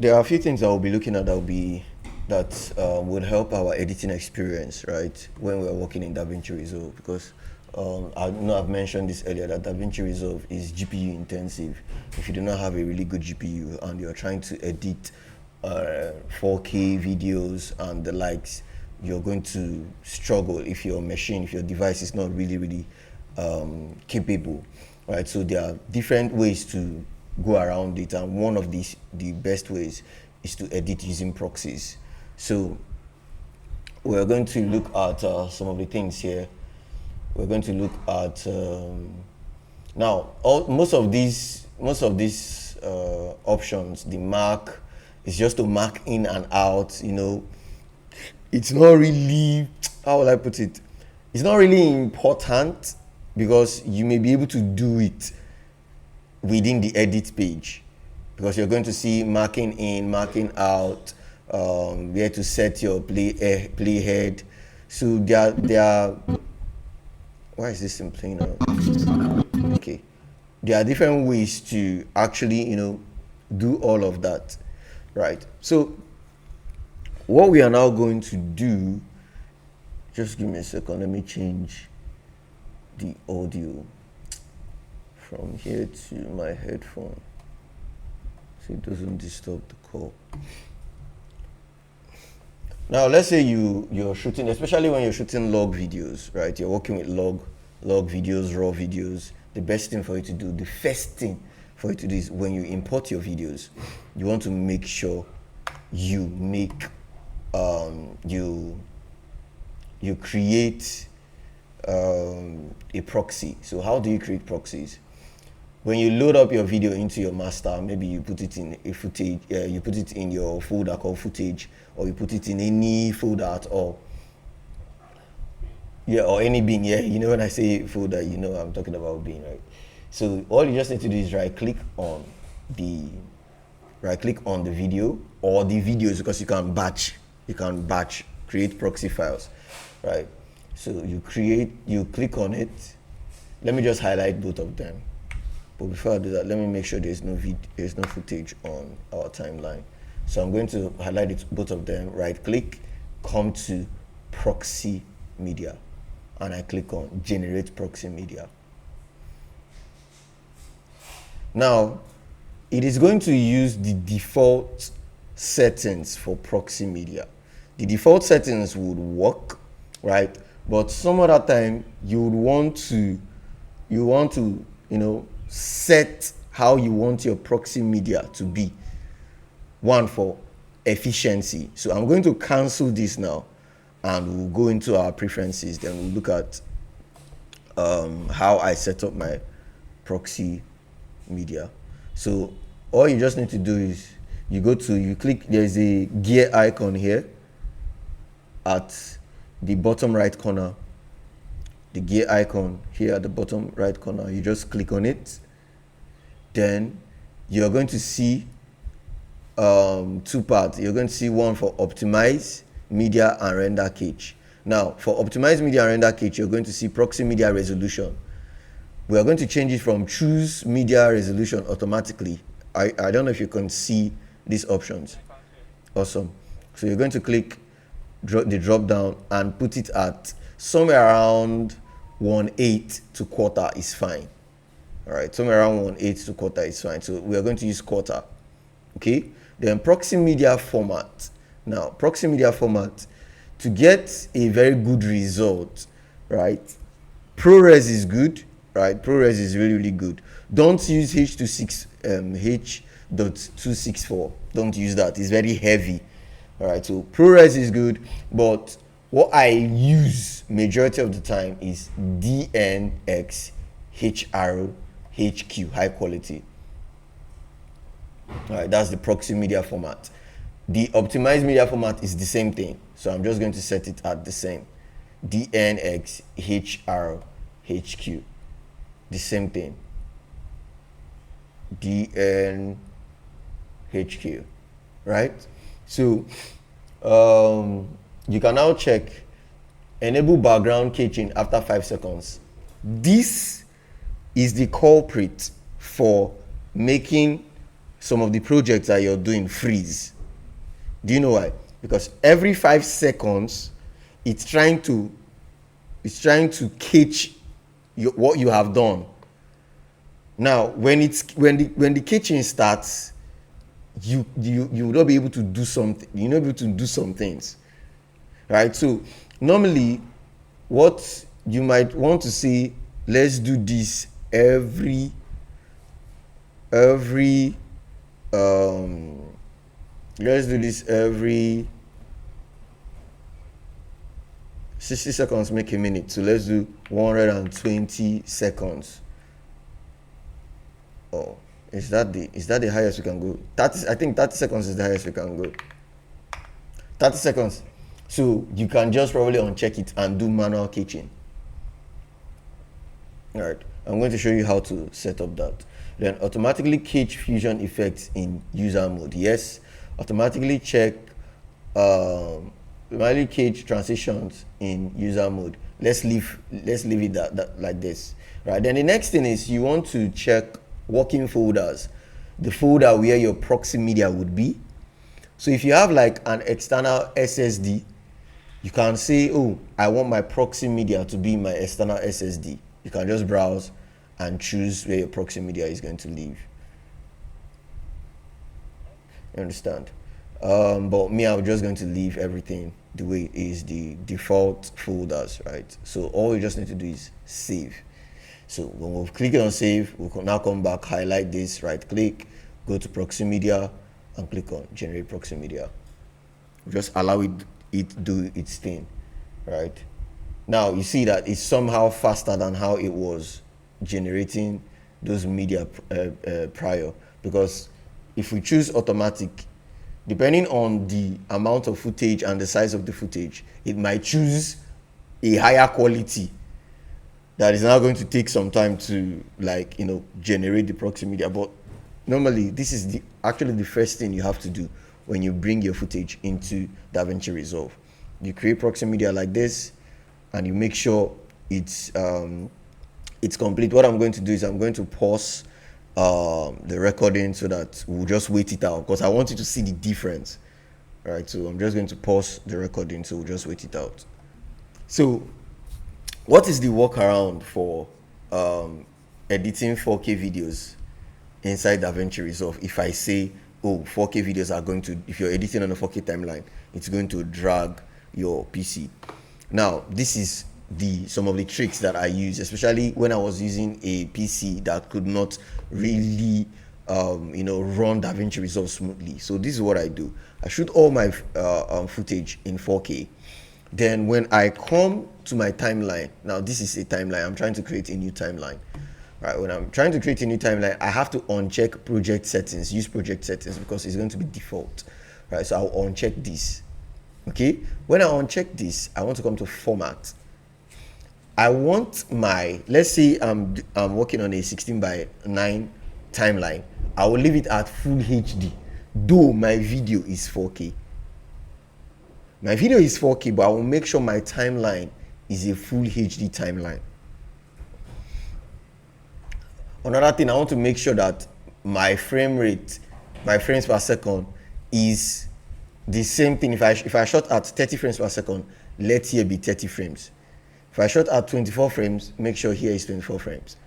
there are a few things I will be looking at that would help our editing experience, right, when we're working in Davinci Resolve, because I know I've mentioned this earlier that Davinci Resolve is GPU intensive. If you do not have a really good GPU and you're trying to edit 4K videos and the likes, you're going to struggle if your device is not really capable, right? So there are different ways to go around it, and one of the best ways is to edit using proxies. So we're going to look at some of the things here. We're going to look at now most of these options. The mark is just to mark in and out. It's not really, how will I put it? It's not really important, because you may be able to do it within the edit page, because you're going to see marking in, marking out, where to set your playhead. So there are why is this in playing out? Okay, there are different ways to actually do all of that, right? So what we are now going to do, just give me a second, let me change the audio from here to my headphone so it doesn't disturb the call. Now let's say you're shooting, especially when you're shooting log videos, right? You're working with log videos, raw videos. The best thing for you to do, the first thing for you to do, is when you import your videos, you want to make sure you make you create a proxy. So how do you create proxies? When you load up your video into your master, maybe you put it in a footage, you put it in your folder called footage, or you put it in any folder at all. Yeah, or any bin. Yeah, when I say folder, I'm talking about bin, right? So all you just need to do is right click on the video or the videos, because you can batch create proxy files, right? So you click on it. Let me just highlight both of them. But before I do that, let me make sure there's no footage on our timeline. So I'm going to highlight both of them, right click, come to proxy media, and I click on generate proxy media. Now, it is going to use the default settings for proxy media. The default settings would work, right? But some other time you would want to set how you want your proxy media to be. One, for efficiency. So I'm going to cancel this now, and we'll go into our preferences. Then we'll look at how I set up my proxy media. So all you just need to do is you click, there's a gear icon here at the bottom right corner. The gear icon here at the bottom right corner, you just click on it. Then you're going to see two parts. You're going to see one for optimize media and render cache. Now for optimize media and render cache, you're going to see proxy media resolution. We are going to change it from choose media resolution automatically. I don't know if you can see these options. Awesome. So you're going to click the drop down and put it at somewhere around 1/8 to quarter is fine. All right, somewhere around 1/8 to quarter is fine. So we are going to use quarter. Okay, then proxy media format. Now proxy media format, to get a very good result, right? ProRes is good, right? ProRes is really good. Don't use H.264. Don't use that. It's very heavy. All right, so ProRes is good, but what I use majority of the time is DNX HQ, high quality. All right, that's the proxy media format. The optimized media format is the same thing, so I'm just going to set it at the same DNX HQ, the same thing, DNHQ, right? So you can now check enable background caching after 5 seconds. This is the culprit for making some of the projects that you're doing freeze. Do you know why? Because every 5 seconds it's trying to catch what you have done. Now when the catching starts, you will not be able to do something. You're not able to do some things, right? So normally what you might want to say, let's do this every let's do this every 60 seconds make a minute. So let's do 120 seconds. Oh, is that the highest we can go? 30, I think 30 seconds is the highest we can go. 30 seconds. So you can just probably uncheck it and do manual catching. All right, I'm going to show you how to set up that. Then automatically catch fusion effects in user mode. Yes, automatically check manually catch transitions in user mode. Let's leave it that like this. Right. Then the next thing is you want to check working folders, the folder where your proxy media would be. So if you have like an external SSD, you can say, oh, I want my proxy media to be my external SSD. You can just browse and choose where your proxy media is going to live. You understand? But me, I'm just going to leave everything the way it is, the default folders, right? So all you just need to do is save. So when we'll click on save, we'll now come back, highlight this, right click, go to proxy media and click on generate proxy media. Just allow it do its thing, right? Now you see that it's somehow faster than how it was generating those media prior, because if we choose automatic, depending on the amount of footage and the size of the footage, it might choose a higher quality that is now going to take some time to, like, generate the proxy media. But normally this is actually the first thing you have to do when you bring your footage into Davinci Resolve. You create proxy media like this and you make sure it's complete. What I'm going to do is I'm going to pause the recording so that we'll just wait it out, because I want you to see the difference. All right, so I'm just going to pause the recording, so we'll just wait it out. So what is the workaround for editing 4K videos inside Davinci Resolve? If I say, oh, 4K videos are going to, if you're editing on a 4K timeline, it's going to drag your PC. Now this is some of the tricks that I use, especially when I was using a PC that could not really run Davinci Resolve smoothly. So this is what I do. I shoot all my footage in 4K. Then when I come to my timeline, now this is a timeline, I'm trying to create a new timeline. Right, when I'm trying to create a new timeline, I have to uncheck project settings, use project settings, because it's going to be default. Right, so I'll uncheck this. Okay, when I uncheck this, I want to come to format. I want my, let's say I'm working on a 16:9 timeline. I will leave it at full HD, though my video is 4K. My video is 4K, but I will make sure my timeline is a full HD timeline. Another thing, I want to make sure that my frame rate, my frames per second, is the same thing. If I shot at 30 frames per second, let here be 30 frames. If I shot at 24 frames, make sure here is 24 frames.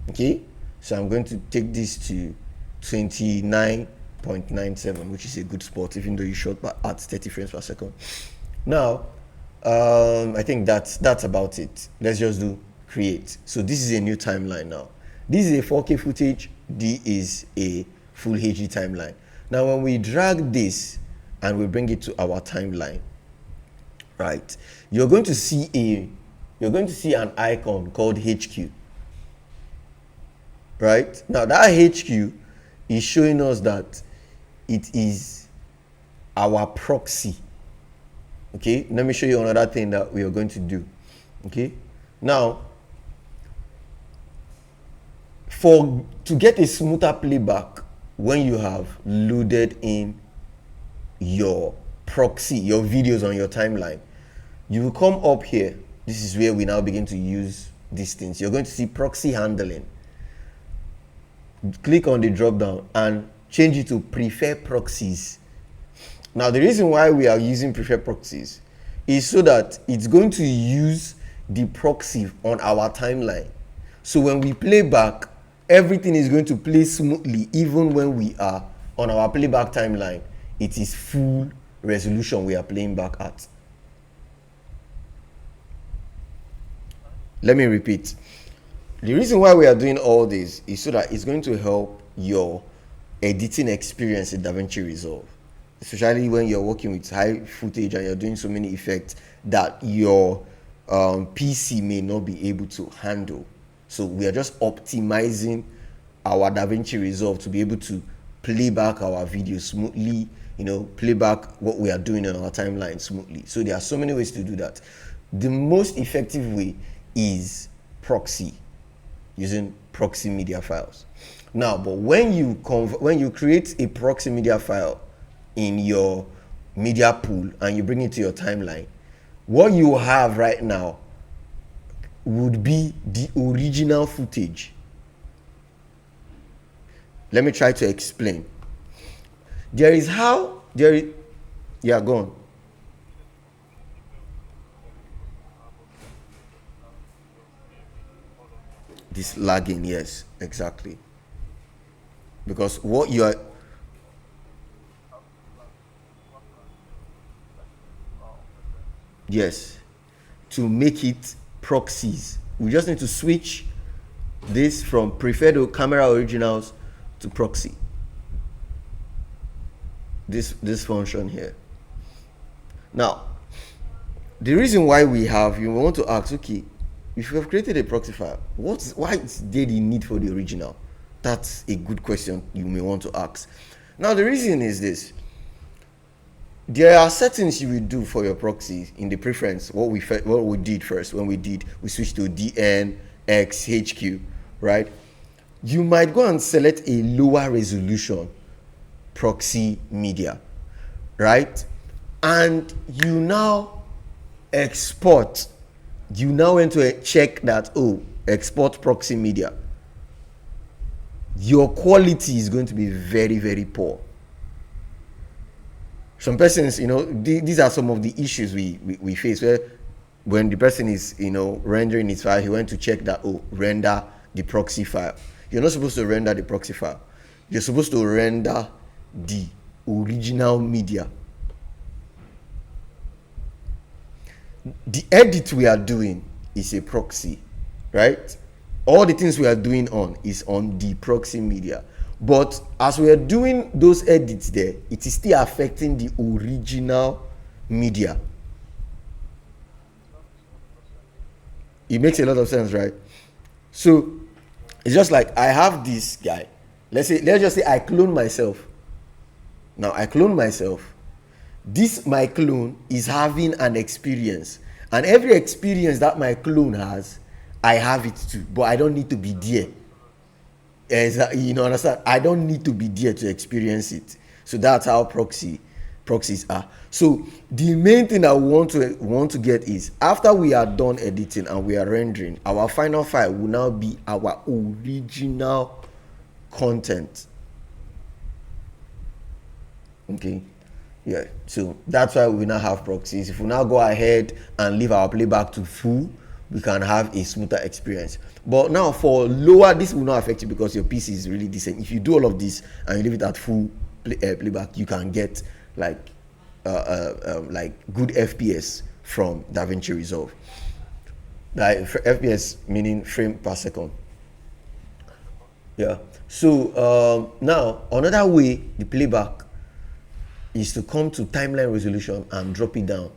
Okay, so I'm going to take this to 29.97, which is a good spot, even though you shot at 30 frames per second. Now, I think that's about it. Let's just do create. So this is a new timeline now. This is a 4K footage. This is a full HD timeline. Now, when we drag this and we bring it to our timeline, right, you're going to see an icon called HQ. Right now, that HQ is showing us that it is our proxy. Okay, let me show you another thing that we are going to do. Okay, now to get a smoother playback when you have loaded in your proxy, your videos on your timeline, you will come up here. This is where we now begin to use these things. You're going to see proxy handling. Click on the drop down and change it to prefer proxies. Now, the reason why we are using prefer proxies is so that it's going to use the proxy on our timeline. So when we play back, everything is going to play smoothly, even when we are on our playback timeline. It is full resolution we are playing back at. Let me repeat. The reason why we are doing all this is so that it's going to help your editing experience in Davinci Resolve, especially when you're working with high footage and you're doing so many effects that your PC may not be able to handle. So we are just optimizing our Davinci Resolve to be able to play back our video smoothly, play back what we are doing on our timeline smoothly. So there are so many ways to do that. The most effective way is proxy, using proxy media files. Now, but when you create a proxy media file in your media pool and you bring it to your timeline, what you have right now would be the original footage. Let me try to explain. Go on. This lagging, yes, exactly. Because what you are, yes, to make it proxies, we just need to switch this from preferred camera originals to proxy. This function here. Now, the reason why you want to ask, okay, if you have created a proxy file, why is there the need for the original? That's a good question you may want to ask. Now, the reason is this. There are settings you will do for your proxy in the preference. What we did first, we switched to DNXHQ, right? You might go and select a lower resolution proxy media, right? And you now export. You now want to check that, export proxy media. Your quality is going to be very, very poor. Some persons, these are some of the issues we face, where when the person is, rendering his file, he went to check that, render the proxy file. You're not supposed to render the proxy file. You're supposed to render the original media. The edit we are doing is a proxy, right? All the things we are doing is on the proxy media. But as we are doing those edits there, it is still affecting the original media. It makes a lot of sense, right? So it's just like I have this guy. Let's just say I clone myself. Now I clone myself. This my clone is having an experience, and every experience that my clone has, I have it too, but I don't need to be there. Understand? I don't need to be there to experience it. So that's how proxies are. So the main thing I want to get is, after we are done editing and we are rendering, our final file will now be our original content. Okay. Yeah, so that's why we now have proxies. If we now go ahead and leave our playback to full, we can have a smoother experience. But now for lower, this will not affect you because your PC is really decent. If you do all of this and you leave it at full playback, you can get like good FPS from Davinci Resolve. FPS meaning frame per second. Yeah. So now another way the playback is to come to timeline resolution and drop it down.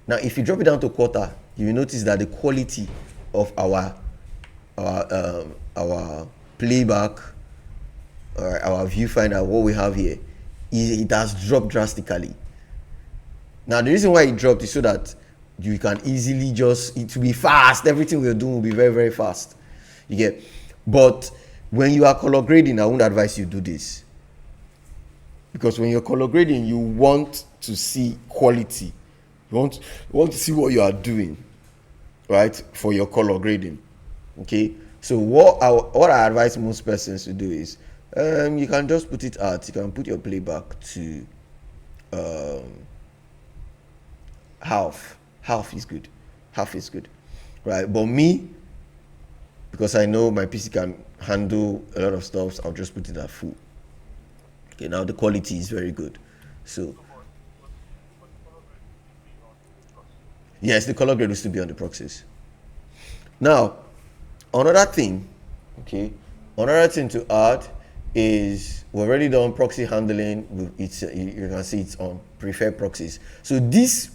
Now, if you drop it down to quarter, you will notice that the quality of our playback, or our viewfinder, what we have here, it has dropped drastically. Now, the reason why it dropped is so that you can easily it will be fast. Everything we're doing will be very, very fast. You get? But when you are color grading, I wouldn't advise you do this. Because when you're color grading, you want to see quality. You want to see what you are doing, right, for your color grading. Okay. So what I advise most persons to do is You can just put it at, you can put your playback to half is good, right? But me, because I know my PC can handle a lot of stuff, I'll just put it at full. Okay, now the quality is very good. So yes, the color grade will still be on the proxies. Now, another thing, okay, another thing to add is we've already done proxy handling. It's you can see it's on preferred proxies. So this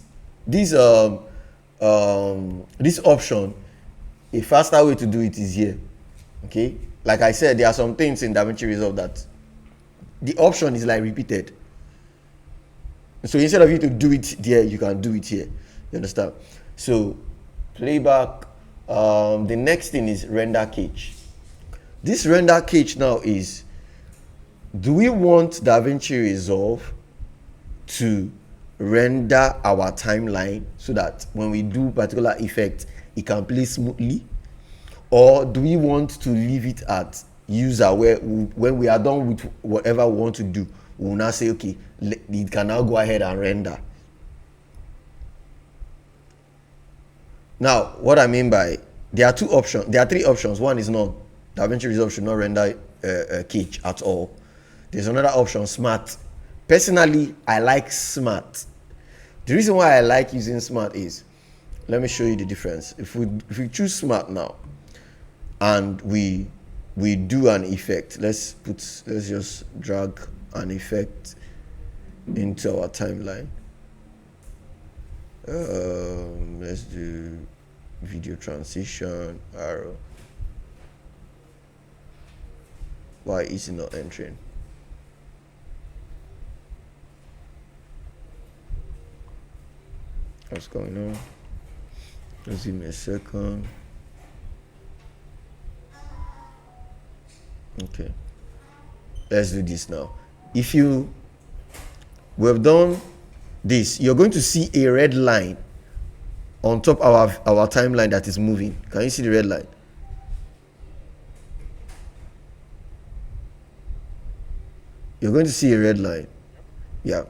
option, a faster way to do it is here. Okay, like I said, there are some things in Davinci Resolve that the option is like repeated. So instead of you to do it there, you can do it here. You understand? So playback. The next thing is render cache. This render cache now is, do we want Davinci Resolve to render our timeline so that when we do particular effect, it can play smoothly? Or do we want to leave it at user, where when we are done with whatever we want to do, we will now say, okay, it can now go ahead and render. Now, what I mean by, there are three options. One is none. Davinci Resolve should not render cache at all. There's another option, smart. Personally, I like smart. The reason why I like using smart is, let me show you the difference. If we choose smart now, and we do an effect, let's just drag an effect into our timeline. Let's do video transition arrow. Why is it not entering? What's going on? Just give me a second. Okay, let's do this now. We've done this, you're going to see a red line on top of our timeline that is moving. Can you see the red line? You're going to see a red line. Yeah,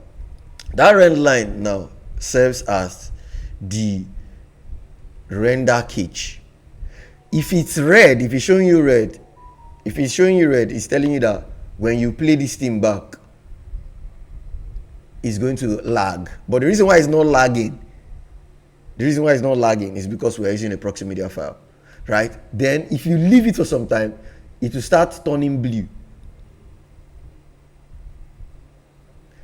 that red line now serves as the render cache. If it's red, if it's showing you red, it's telling you that when you play this thing back, it's going to lag. But the reason why it's not lagging is because we're using a proxy media file, right? Then if you leave it for some time, it will start turning blue.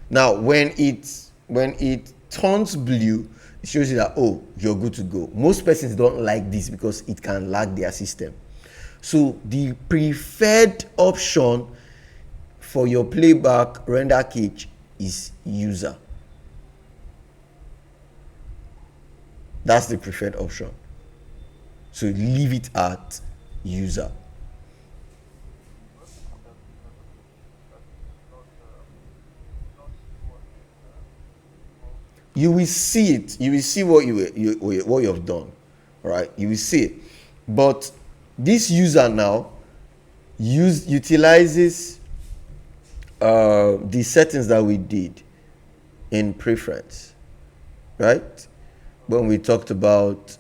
Now, when it turns blue, it shows you that, oh, you're good to go. Most persons don't like this because it can lag their system. So the preferred option for your playback render cache is user. That's the preferred option. So leave it at user. You will see it. You will see what you have done. All right. You will see it. But this user now utilizes the settings that we did in preference, right? When we talked about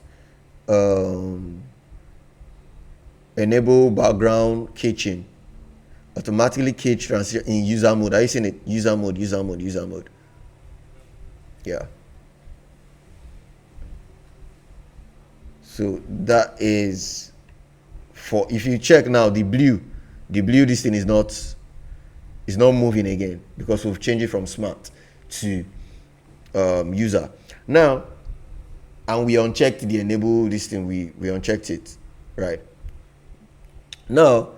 enable background caching, automatically cache transition in user mode. Are you seeing it? User mode. Yeah. So that is for, if you check now, the blue this thing is not moving again because we've changed it from smart to user now, and we unchecked the enable this thing. We unchecked it, right? Now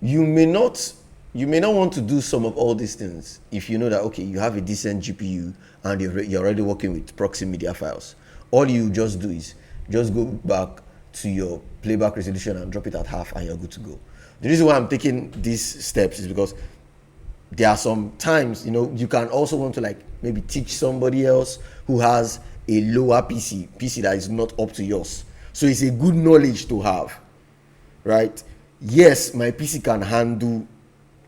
you may not want to do some of all these things if you know that, okay, you have a decent GPU and you're already working with proxy media files. All you just do is just go back to your playback resolution and drop it at half and you're good to go. The reason why I'm taking these steps is because there are some times, you can also want to like maybe teach somebody else who has a lower PC that is not up to yours. So it's a good knowledge to have, right? Yes, my PC can handle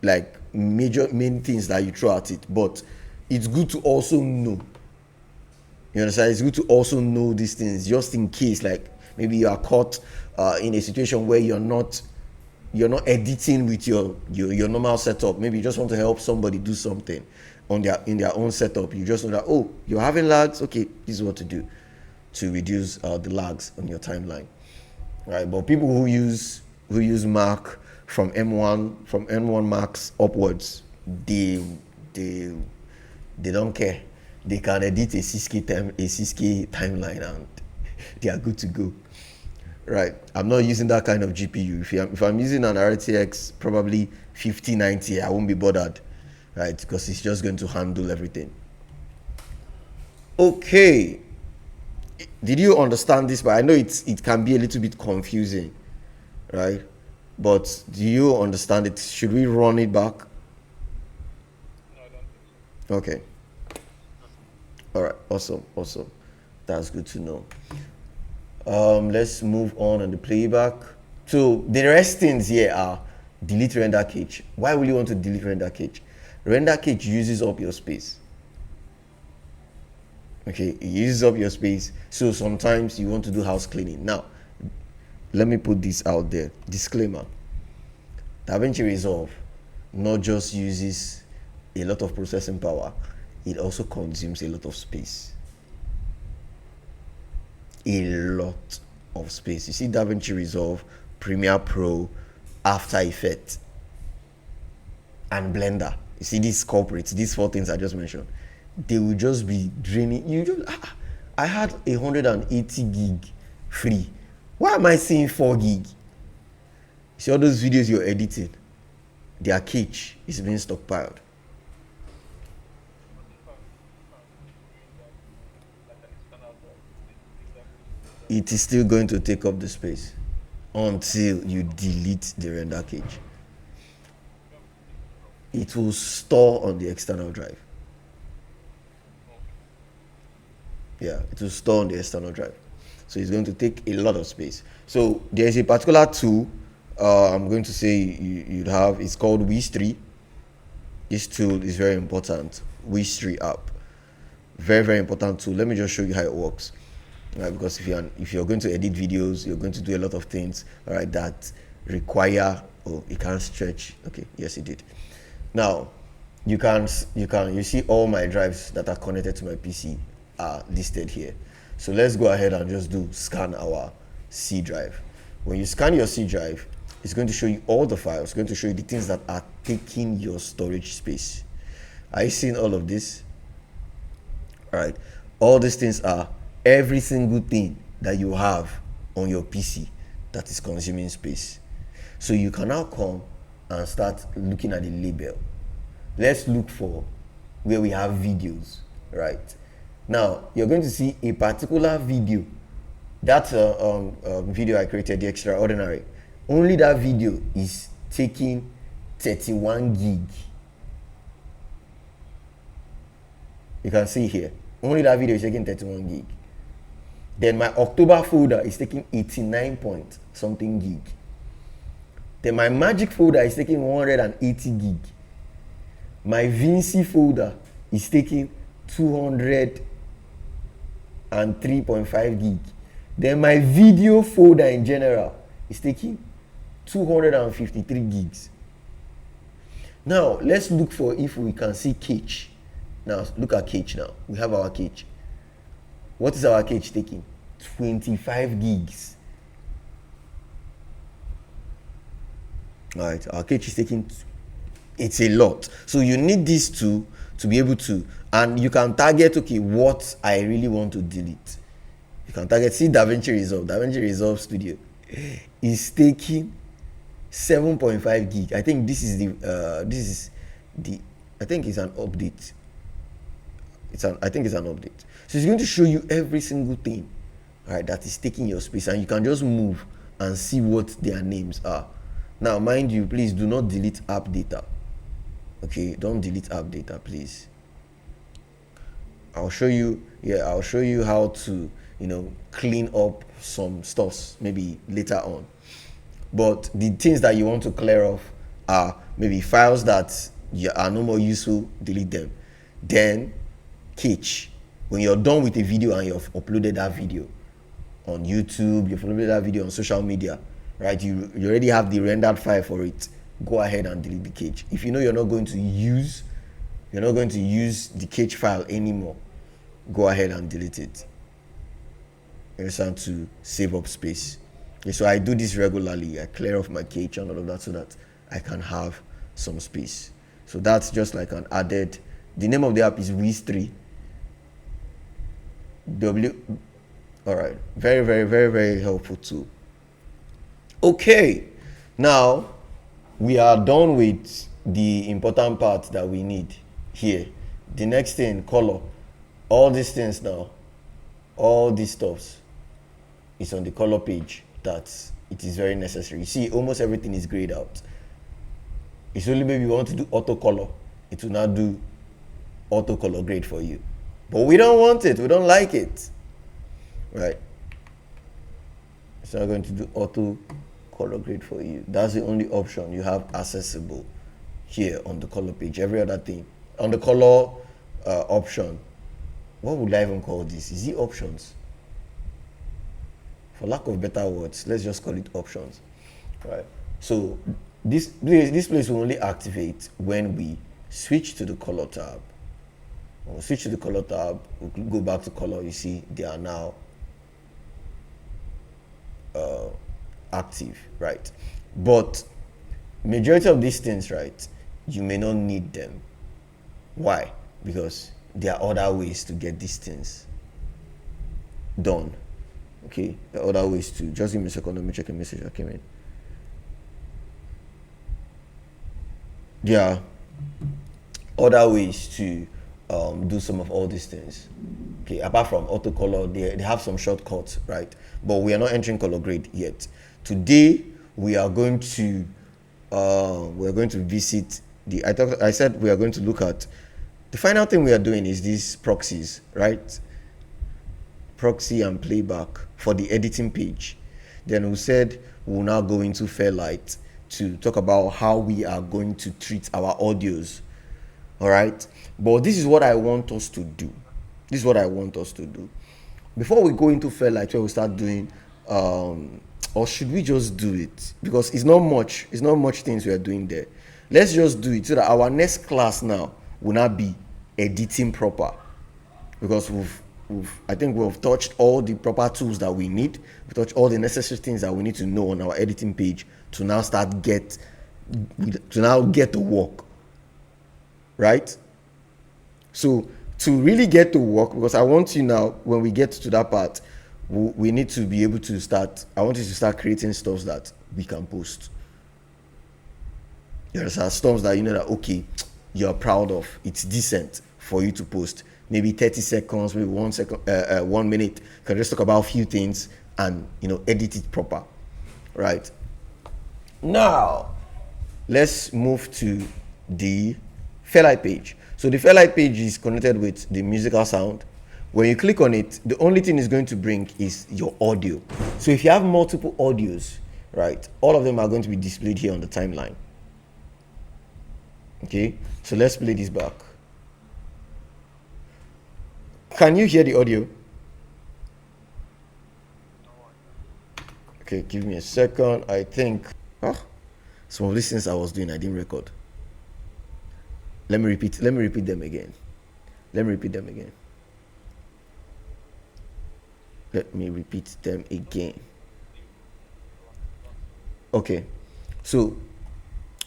like main things that you throw at it, but it's good to also know. You understand? It's good to also know these things just in case, like maybe you are caught in a situation where you're not editing with your normal setup. Maybe you just want to help somebody do something in their own setup. You just know that, oh, you're having lags. Okay, this is what to do to reduce the lags on your timeline, right? But people who use Mac from M1 Max upwards, they don't care. They can edit a 6K timeline and they are good to go. Right, I'm not using that kind of GPU. If I'm using an RTX probably 5090, I won't be bothered, right? Because it's just going to handle everything. Okay, did you understand this? But I know it can be a little bit confusing, right? But do you understand it? Should we run it back? No, I don't think so. Okay. All right. Awesome. That's good to know. Let's move on the playback. So the rest things here are delete render cache. Why will you want to delete render cache? Render cache uses up your space. Okay, it uses up your space. So sometimes you want to do house cleaning. Now, let me put this out there. Disclaimer. Davinci Resolve not just uses a lot of processing power, it also consumes a lot of space. A lot of space. You see Davinci Resolve, Premiere Pro, After Effects, and Blender. You see these corporates, these 4 things I just mentioned, they will just be draining you. I had 180 gig free. Why am I seeing 4 gig? See all those videos you're editing, their cache is being stockpiled. It is still going to take up the space until you delete the render cache. It will store on the external drive. Yeah, it will store on the external drive. So it's going to take a lot of space. So there's a particular tool I'm going to say you'd have. It's called Wiz3. This tool is very important. Wiz3 app. Very, very important tool. Let me just show you how it works. Right, because if you're going to edit videos, you're going to do a lot of things, all right, that require, oh, it can't stretch. Okay, yes, it did. Now, you see all my drives that are connected to my PC are listed here. So let's go ahead and just scan our C drive. When you scan your C drive, it's going to show you all the files. It's going to show you the things that are taking your storage space. Are you seeing all of this? All right, all these things are every single thing that you have on your PC that is consuming space. So you can now come and start looking at the label. Let's look for where we have videos, right? Now you're going to see a particular video. That's a video I created, The Extraordinary. Only that video is taking 31 gig. You can see here, only that video is taking 31 gig. Then my October folder is taking 89 point something gig. Then my Magic folder is taking 180 gig. My Vinci folder is taking 203.5 gig. Then my video folder in general is taking 253 gigs. Now let's look for if we can see cache. Now look at cache now. We have our cache. What is our cache taking? 25 gigs. All right, our cache is taking, it's a lot. So you need these two to be able to, and you can target, okay, what I really want to delete. You can target, see Davinci Resolve Studio is taking 7.5 gig. I think this is the I think it's an update. I think it's an update. So it's going to show you every single thing, right, that is taking your space, and you can just move and see what their names are. Now, mind you, please do not delete app data. Okay, don't delete app data, please. I'll show you how to, clean up some stuffs maybe later on. But the things that you want to clear off are maybe files that are no more useful, delete them. Then catch. When you're done with a video and you've uploaded that video on YouTube, you've uploaded that video on social media, right? You already have the rendered file for it. Go ahead and delete the cache. If you know you're not going to use the cache file anymore, go ahead and delete it. Understand, to save up space. Okay, so I do this regularly. I clear off my cache and all of that so that I can have some space. So that's just like an added. The name of the app is Wiz3. All right. Very, very, very, very helpful tool. Okay. Now we are done with the important part that we need here. The next thing, color. All these things now, all these stuffs is on the color page. That it is very necessary. You see, almost everything is grayed out. It's only maybe you want to do auto color, it will not do auto color grade for you. But we don't want it, we don't like it, right? It's not going to do auto color grade for you. That's the only option you have accessible here on the color page. Every other thing on the color option, what would I even call this? Is it options? For lack of better words, let's just call it options, right? So this place will only activate when we switch to the color tab. When we switch to the color tab, we go back to color. You see they are now active, right? But majority of these things, right, you may not need them. Why? Because there are other ways to get these things done. Okay, there are other ways to. Just give me a second, let me check a message that came in. There are other ways to do some of all these things. Okay, apart from auto color, they have some shortcuts, right? But we are not entering color grade yet. Today we are going to visit the. I said we are going to look at the final thing we are doing is these proxies, right? Proxy and playback for the editing page. Then we said we'll now go into Fairlight to talk about how we are going to treat our audios. All right, but this is what I want us to do. This is what I want us to do before we go into Fairlight, where we start doing or should we just do it? Because it's not much things we are doing there. Let's just do it so that our next class now will not be editing proper, because I think we've touched all the proper tools that we need. We touched all the necessary things that we need to know on our editing page to now get to work, right? So to really get to work, because I want you now, when we get to that part, we need to be able to start. I want you to start creating stuff that we can post. There are stuff that you know that okay, you're proud of. It's decent for you to post. Maybe 30 seconds, maybe 1 second, 1 minute. You can just talk about a few things and edit it proper, right? Now, let's move to the Fairlight page. So the Fairlight page is connected with the musical sound. When you click on it, the only thing it's going to bring is your audio. So if you have multiple audios, right, all of them are going to be displayed here on the timeline. Okay, so let's play this back. Can you hear the audio? Okay, give me a second. I think some of these things I was doing I didn't record. Let me repeat them again. Let me repeat them again. Okay, so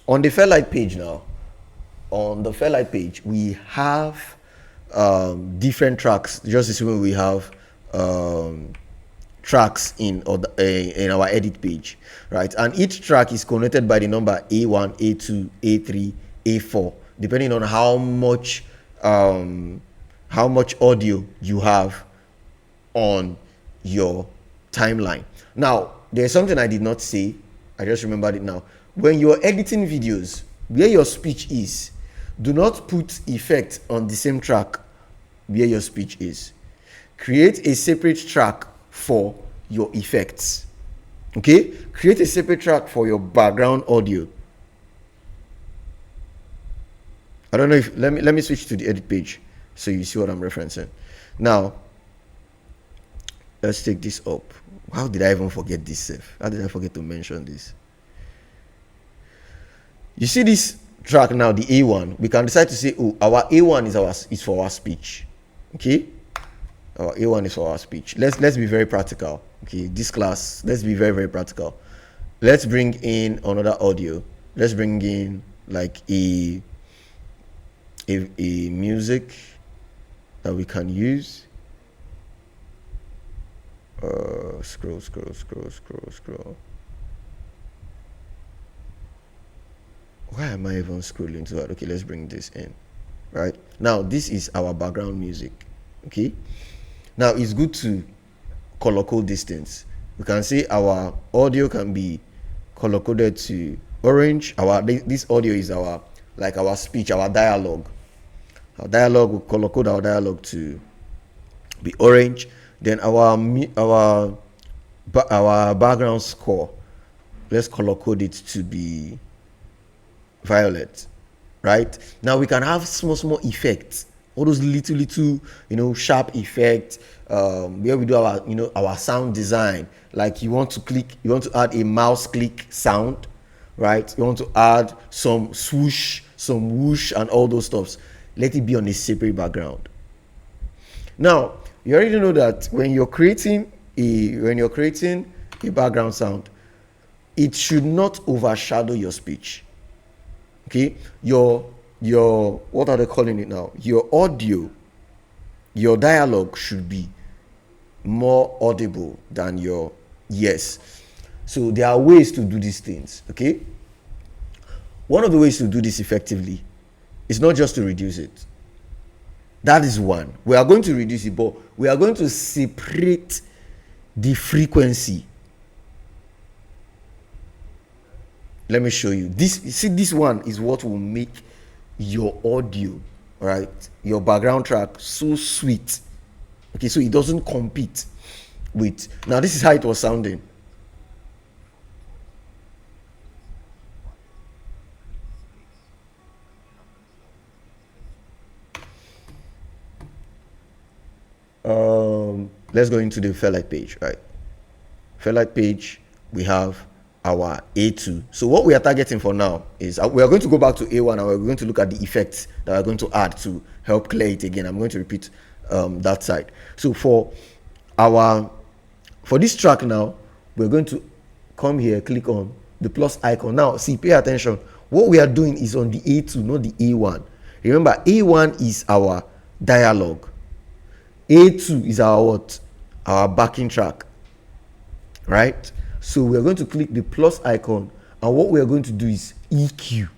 on the Fairlight page now, we have different tracks, just the same way we have tracks in our edit page, right? And each track is connected by the number A1, A2, A3, A4, depending on how much audio you have on your timeline. Now, there's something I did not say. I just remembered it now. When you're editing videos, where your speech is, do not put effect on the same track where your speech is. Create a separate track for your effects. Okay? Create a separate track for your background audio. I don't know if let me switch to the edit page so you see what I'm referencing. Now let's take this up. How did I even forget this stuff? How did I forget to mention this? You see this track now, the A1. We can decide to say, oh, our A1 is for our speech. Okay, our A1 is for our speech. Let's be very practical. Okay, this class, let's be very, very practical. Let's bring in another audio. Let's bring in like a music that we can use. Scroll. Why am I even scrolling to that? Okay, let's bring this in. Right now, this is our background music. Okay, now it's good to color code distance. We can say our audio can be color coded to orange. This audio is our speech, our dialogue. Our dialogue will color code our dialogue to be orange. Then our background score, let's color code it to be violet. Right now we can have small effects, all those little sharp effects, where we do our sound design. Like you want to add a mouse click sound, right? You want to add some swoosh, some whoosh, and all those stuffs. Let it be on a separate background. Now you already know that when you're creating a background sound, it should not overshadow your speech. Okay, your what are they calling it now? Your audio, your dialogue should be more audible than your yes. So there are ways to do these things. Okay, one of the ways to do this effectively is not just to reduce it. That is one. We are going to reduce it, but we are going to separate the frequency. Let me show you. This one is what will make your audio, right? Your background track so sweet. Okay, so it doesn't compete with. Now this is how it was sounding. Let's go into the Fairlight page, right? Fairlight page, we have our A2. So what we are targeting for now is we are going to go back to A1 and we're going to look at the effects that we're going to add to help clear it again. I'm going to repeat that side. So for this track now, we're going to come here, click on the plus icon. Now see, pay attention. What we are doing is on the A2, not the A1. Remember, A1 is our dialogue. A2 is our backing track, right? So we're going to click the plus icon, and what we are going to do is EQ.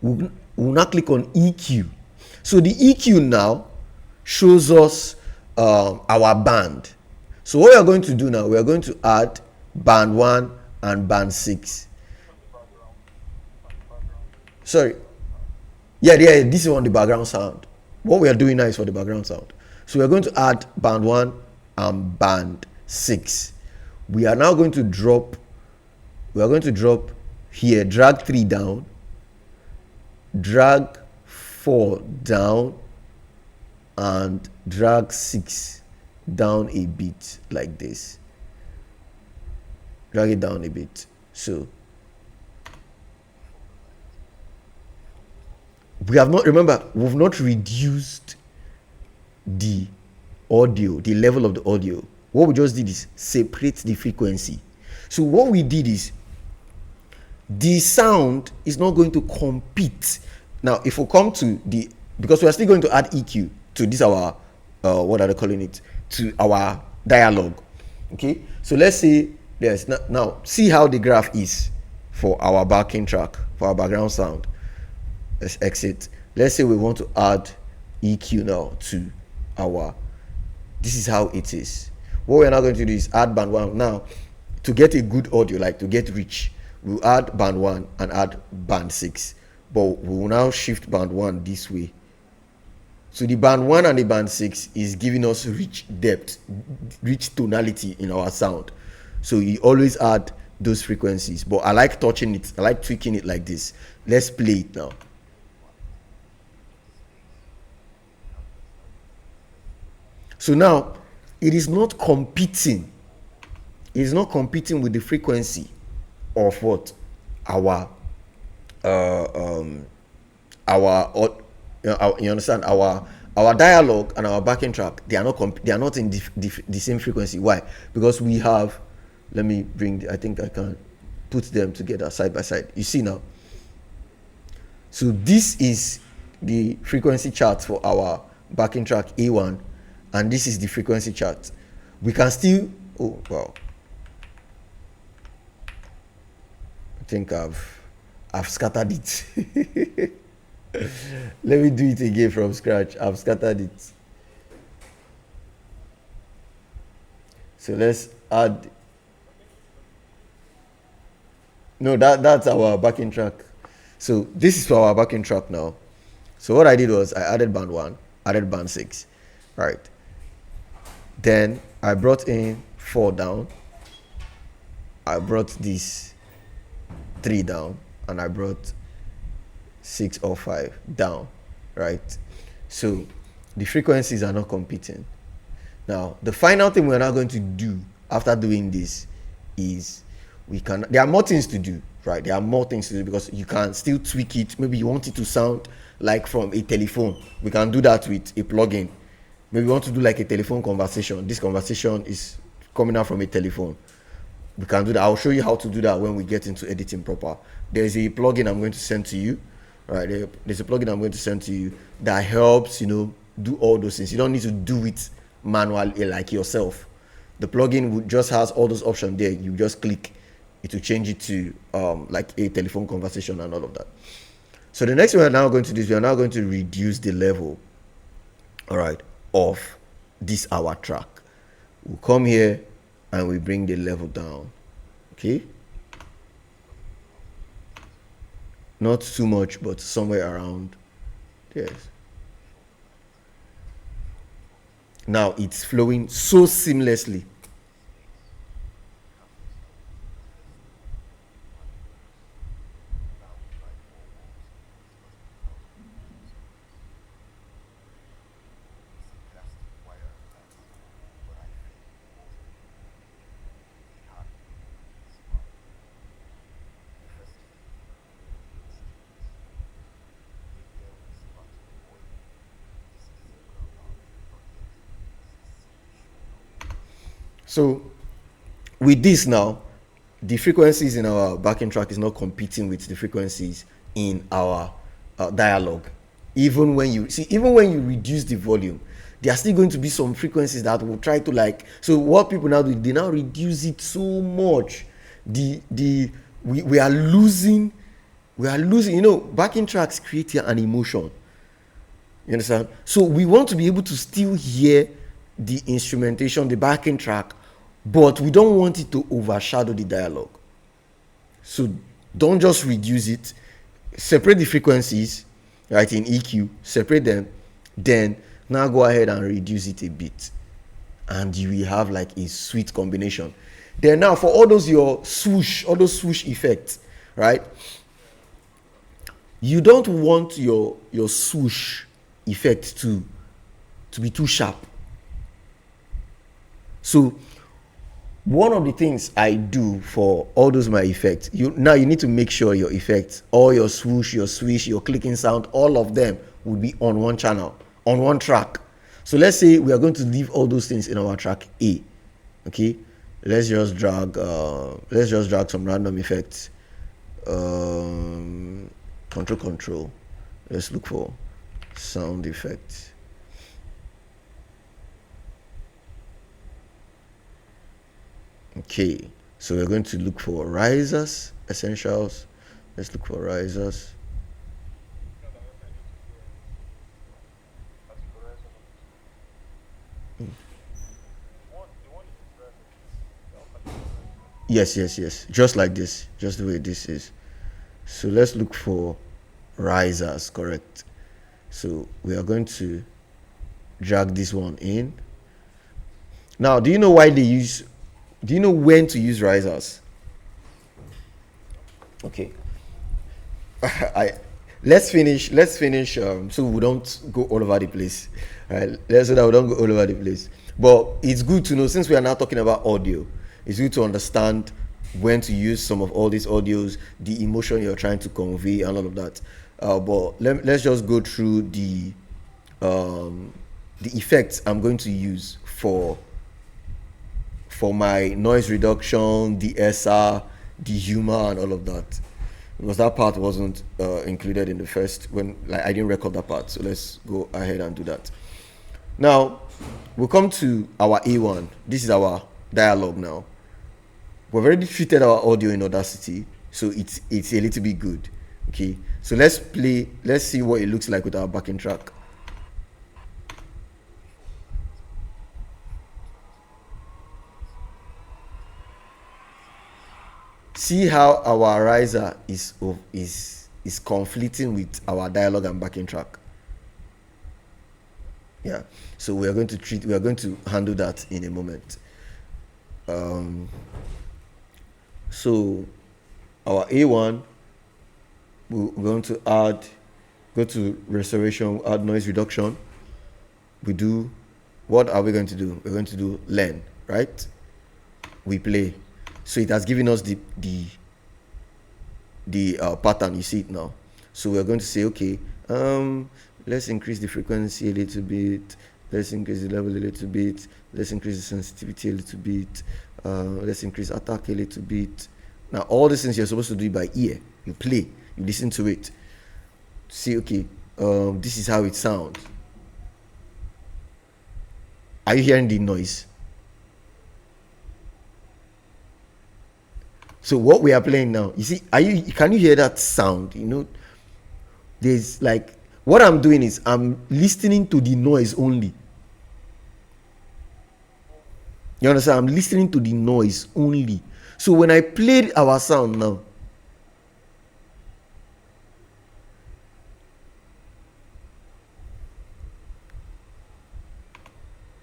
We'll now click on EQ. So the EQ now shows us our band. So what we are going to do now, we are going to add band 1 and band 6. Sorry. Yeah, this is on the background sound. What we are doing now is for the background sound. So we are going to add band 1 and band 6. We are now going to drop here, drag 3 down, drag 4 down, and drag 6 down a bit like this. Drag it down a bit. So we've not reduced the audio, the level of the audio. What we just did is separate the frequency. So what we did is the sound is not going to compete. Now if we come to because we are still going to add EQ to this our what are they calling it, to our dialogue. Okay, so let's say now see how the graph is for our backing track, for our background sound. Let's exit. Let's say we want to add EQ now to this is how it is. What we're now going to do is add band 1. Now to get a good audio, like to get rich, we'll add band 1 and add band 6, but we will now shift band 1 this way. So the band 1 and the band 6 is giving us rich depth, rich tonality in our sound. So you always add those frequencies, but I like touching it, I like tweaking it like this. Let's play it now. So now it is not competing. It is not competing with the frequency of what our you understand, our dialogue and our backing track. They are not in the same frequency. Why? Because we have, let me bring, I think I can put them together side by side. You see now. So this is the frequency chart for our backing track A1, and this is the frequency chart. We can still, oh wow, I think I've scattered it. Let me do it again from scratch. I've scattered it. So let's add, no, that's our backing track. So this is for our backing track now. So what I did was I added band 1, added band 6, right? Then I brought in 4 down, I brought this 3 down, and I brought 6 or 5 down, right? So the frequencies are not competing. Now the final thing we're now going to do after doing this is there are more things to do, right? There are more things to do, because you can still tweak it. Maybe you want it to sound like from a telephone. We can do that with a plugin. Maybe you want to do like a telephone conversation. This conversation is coming out from a telephone. We can do that. I'll show you how to do that when we get into editing proper. There's a plugin I'm going to send to you, right? There's a plugin I'm going to send to you that helps, do all those things. You don't need to do it manually like yourself. The plugin just has all those options there. You just click, it will change it to like a telephone conversation and all of that. So the next thing we're now going to do is we are now going to reduce the level, all right, of this our track. We'll come here and we bring the level down. Okay, not too much, but somewhere around there. Now it's flowing so seamlessly. So with this now, the frequencies in our backing track is not competing with the frequencies in our dialogue. Even when you reduce the volume, there are still going to be some frequencies that will try to like. So what people now do, they now reduce it so much. We are losing. Backing tracks create an emotion. You understand? So we want to be able to still hear the instrumentation, the backing track, but we don't want it to overshadow the dialogue. So don't just reduce it. Separate the frequencies, right, in EQ, separate them, then now go ahead and reduce it a bit, and you will have like a sweet combination. Then now for all those swoosh effects, right, you don't want your swoosh effect to be too sharp. So one of the things I do for all those my effects, you need to make sure your effects, all your swoosh, your swish, your clicking sound, all of them will be on one channel, on one track. So let's say we are going to leave all those things in our track A. Okay, let's just drag some random effects. Control. Let's look for sound effects. Okay, so we're going to look for risers, essentials. Let's look for risers. Yes, just like this, just the way this is. So let's look for risers, correct? So we are going to drag this one in. Now, do you know when to use risers? Okay. I let's finish. Let's finish. So we don't go all over the place. Right. Let's so that we don't go all over the place. But it's good to know, since we are now talking about audio, it's good to understand when to use some of all these audios, the emotion you're trying to convey, and all of that. But let's just go through the effects I'm going to use for my noise reduction, the SR, the humor, and all of that, because that part wasn't included in the first, when like I didn't record that part. So let's go ahead and do that. Now we'll come to our A1. This is our dialogue. Now we've already treated our audio in Audacity, so it's a little bit good. Okay, so let's see what it looks like with our backing track. See how our riser is conflicting with our dialogue and backing track. Yeah, so we are going to handle that in a moment. So our A1, we're going to go to restoration, add noise reduction. What are we going to do? We're going to do learn, right? We play. So it has given us the pattern. You see it now. So we're going to say, okay, let's increase the frequency a little bit. Let's increase the level a little bit. Let's increase the sensitivity a little bit. Let's increase attack a little bit. Now, all these things you're supposed to do by ear. You play, you listen to it. See, okay, this is how it sounds. Are you hearing the noise? So what we are playing now, you see, can you hear that sound? You know, there's like, what I'm doing is I'm listening to the noise only. You understand? I'm listening to the noise only. So when I played our sound now,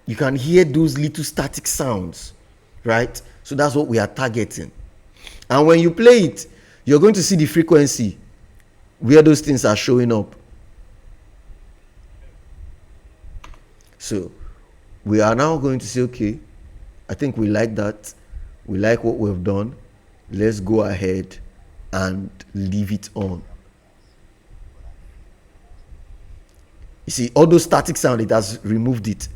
you can hear those little static sounds, right? So that's what we are targeting. And when you play it, you're going to see the frequency where those things are showing up. So we are now going to say, okay, I think we like that. We like what we've done. Let's go ahead and leave it on. You see, all those static sound, it has removed it.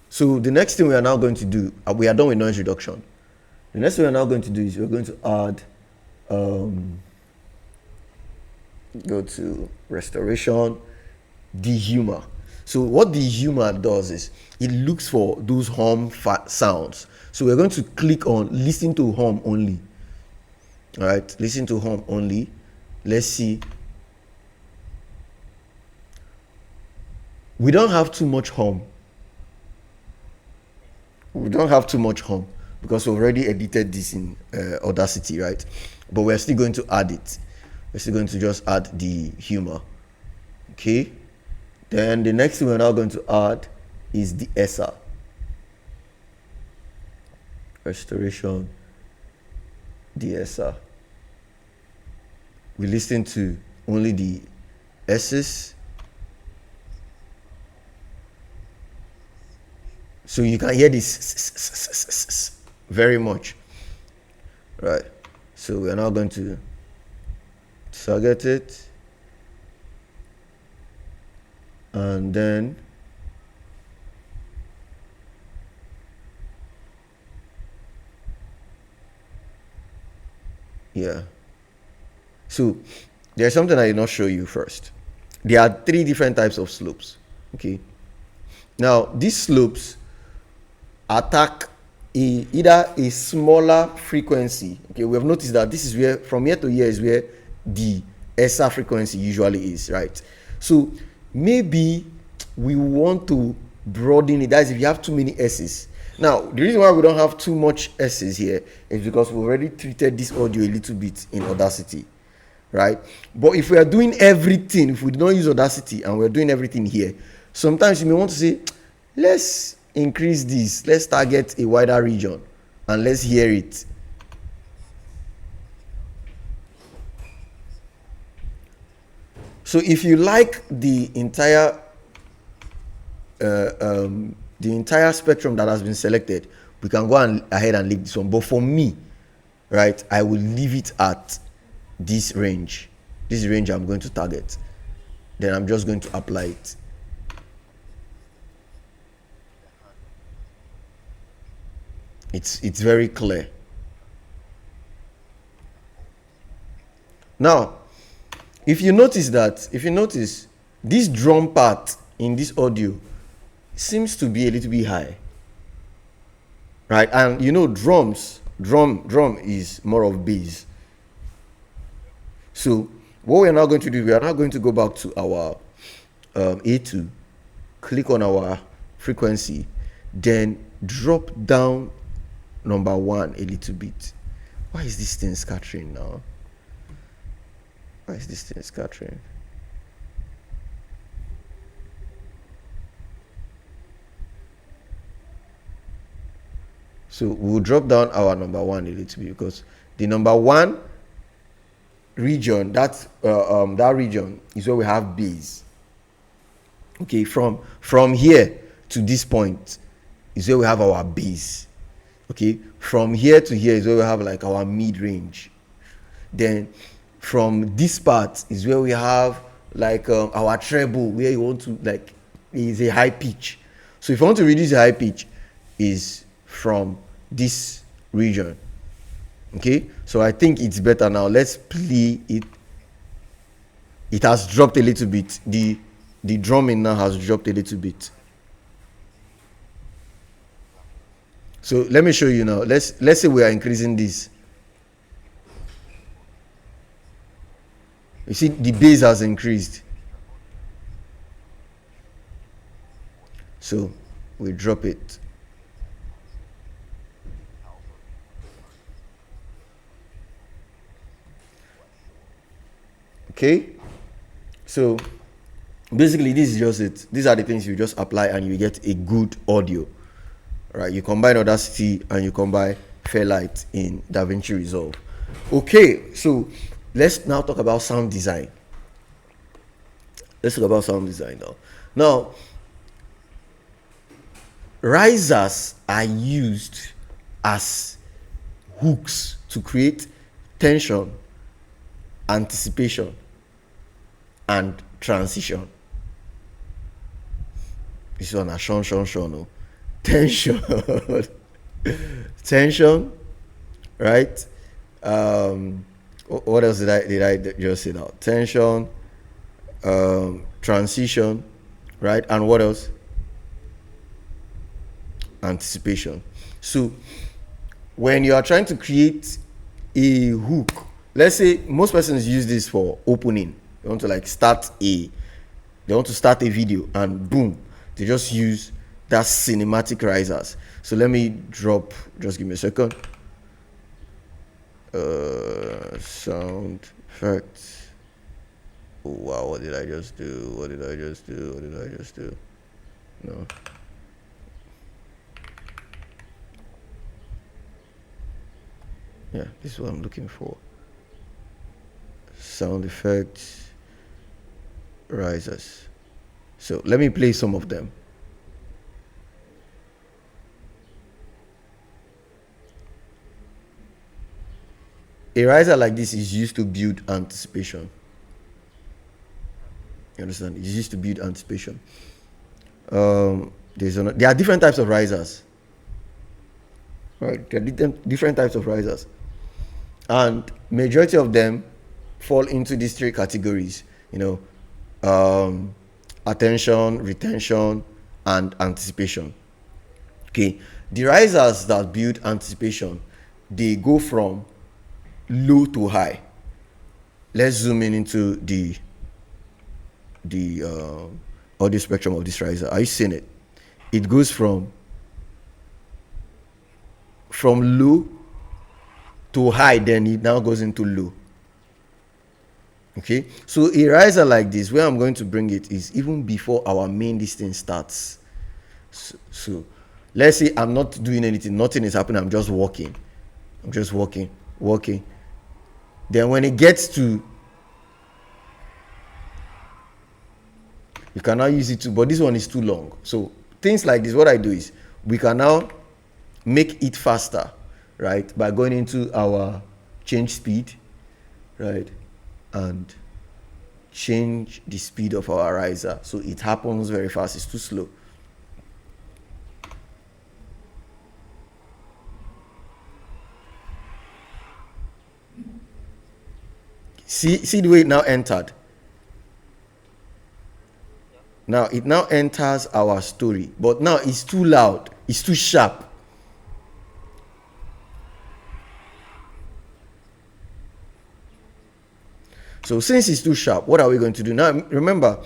So the next thing we are now going to do, we are done with noise reduction. The next thing we are now going to do is we're going to add, go to restoration, dehumor. So what dehumor does is it looks for those hum sounds. So we're going to click on listen to hum only. All right, listen to hum only. Let's see. We don't have too much hum. We don't have too much hum because we've already edited this in Audacity, right? But we're still going to add it. We're still going to just add the humor. Okay. Then the next thing we're now going to add is the SR. Restoration, DSR. We listen to only the S's. So you can hear this very much. Right. So we're now going to target it. And then yeah. So there's something I did not show you first. There are 3 different types of slopes. Okay. Now these slopes attack either a smaller frequency. Okay, we have noticed that this is where, from here to here is where the SR frequency usually is, right? So maybe we want to broaden it. That is, if you have too many S's. Now, the reason why we don't have too much S's here is because we already treated this audio a little bit in Audacity, right? But if we are doing everything, if we do not use Audacity and we're doing everything here, sometimes you may want to say, let's increase this. Let's target a wider region and let's hear it. So if you like the entire spectrum that has been selected, we can go ahead and leave this one. But for me, right, I will leave it at this range. This range I'm going to target. Then I'm just going to apply it. It's very clear. Now, if you notice this drum part in this audio seems to be a little bit high, right? And you know, drum is more of bass. So what we're now going to do, we are now going to go back to our A2, click on our frequency, then drop down number 1 a little bit. Why is this thing scattering now? Why is this thing scattering? So we'll drop down our number 1 a little bit, because the number 1 region, that region is where we have bass. Okay, from here to this point is where we have our bass. Okay, from here to here is where we have like our mid range. Then from this part is where we have like our treble, where you want to like is a high pitch. So if you want to reduce the high pitch, is from this region. Okay, so I think it's better now. Let's play it. It has dropped a little bit. The drumming now has dropped a little bit. So let me show you now. Let's say we are increasing this. You see, the bass has increased. So we drop it. Okay, so basically this is just it. These are the things you just apply and you get a good audio, right? You combine Audacity and you combine Fairlight in Davinci Resolve. Okay, so let's now talk about sound design. Let's talk about sound design now. Now, risers are used as hooks to create tension, anticipation, and transition. This one is Sean. Tension. Tension, right? What else did I just say now? Tension, transition, right? And what else? Anticipation. So when you are trying to create a hook, let's say most persons use this for opening. They want to like start a video and boom, they just use that cinematic risers. So let me drop, just give me a second. Sound effects. Oh, wow, what did I just do? No. Yeah, this is what I'm looking for. Sound effects, risers. So let me play some of them. A riser like this is used to build anticipation. You understand? It's used to build anticipation. There are different types of risers. Right? There are different types of risers. And majority of them fall into these 3 categories, attention, retention, and anticipation. Okay, the risers that build anticipation, they go from low to high. Let's zoom in into the audio spectrum of this riser. Are you seeing it? It goes from low to high, then it now goes into low. Okay, so a riser like this, where I'm going to bring it is even before our main distance starts. So Let's say I'm not doing anything, nothing is happening, I'm just walking. Walking. Then when it gets to, you can now use it to, but this one is too long. So things like this, what I do is, we can now make it faster, right? By going into our change speed, right? And change the speed of our riser. So it happens very fast, it's too slow. See the way it now entered. Now it now enters our story, but now it's too loud, it's too sharp. So since it's too sharp, what are we going to do now? Remember,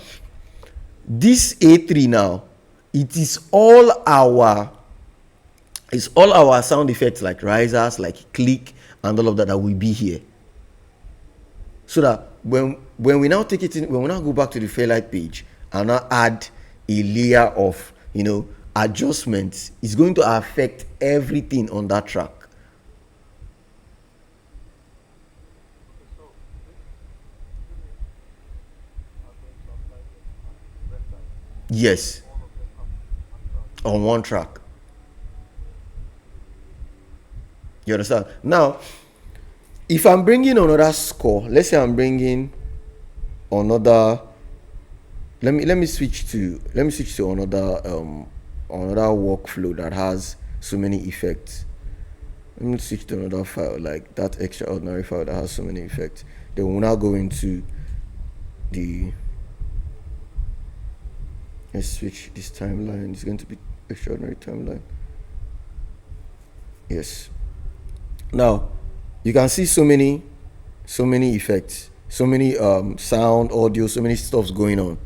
this A3 now, it is all our sound effects like risers, like click, and all of that will be here. So that when we now take it in, when we now go back to the Fairlight page and now add a layer of adjustments, it's going to affect everything on that track. Yes, on one track. You understand? Now, if I'm bringing another score, let's say I'm bringing another. Let me switch to another workflow that has so many effects. Let me switch to another file, like that extraordinary file that has so many effects. Then we'll now go into the. Let's switch this timeline. It's going to be extraordinary timeline. Yes. Now, you can see so many effects, so many sound, audio, so many stuffs going on.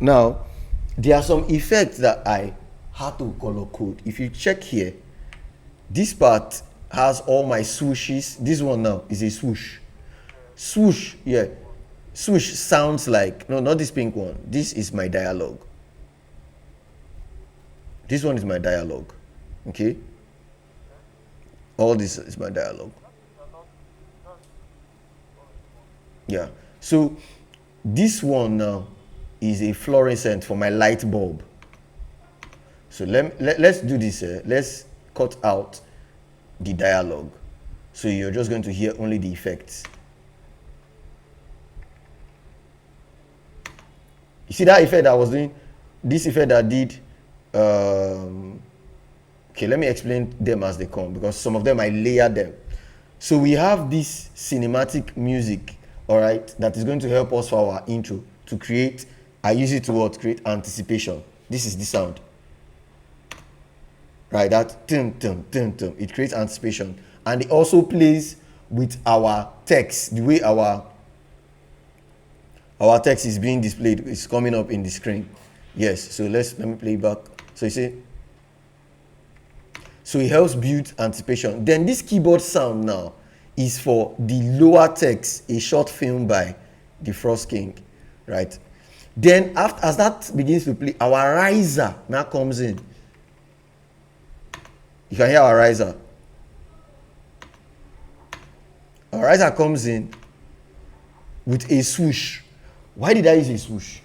Now, there are some effects that I had to color code. If you check here, this part has all my swooshes. This one now is a swoosh. Swoosh, yeah. Swoosh sounds like, no, not this pink one. This is my dialogue. This one is my dialogue. Okay? All this is my dialogue. Yeah. So this one now is a fluorescent for my light bulb. So let's do this. Let's cut out the dialogue. So you're just going to hear only the effects. You see that effect that I was doing? This effect that I did. Okay, let me explain them as they come, because some of them I layered them. So we have this cinematic music, all right, that is going to help us for our intro to create. I use it to create anticipation. This is the sound, right? That tum tum tum tum. It creates anticipation, and it also plays with our text. The way our text is being displayed is coming up in the screen. Yes. So let me play back. So you see. So it helps build anticipation. Then this keyboard sound now is for the lower text, a short film by the Frost King, right? Then as that begins to play, our riser now comes in. You can hear our riser. Our riser comes in with a swoosh. Why did I use a swoosh?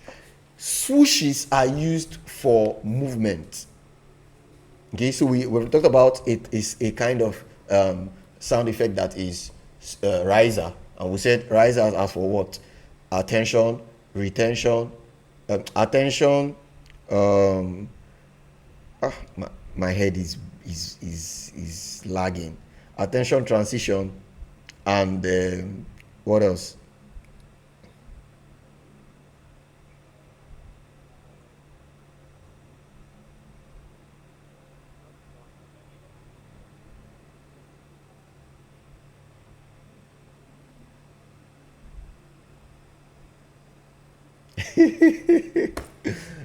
Swooshes are used for movement. Okay, so we've talked about it is a kind of sound effect that is riser, and we said risers are for what? Attention, retention, attention. My head is lagging. Attention, transition, and what else?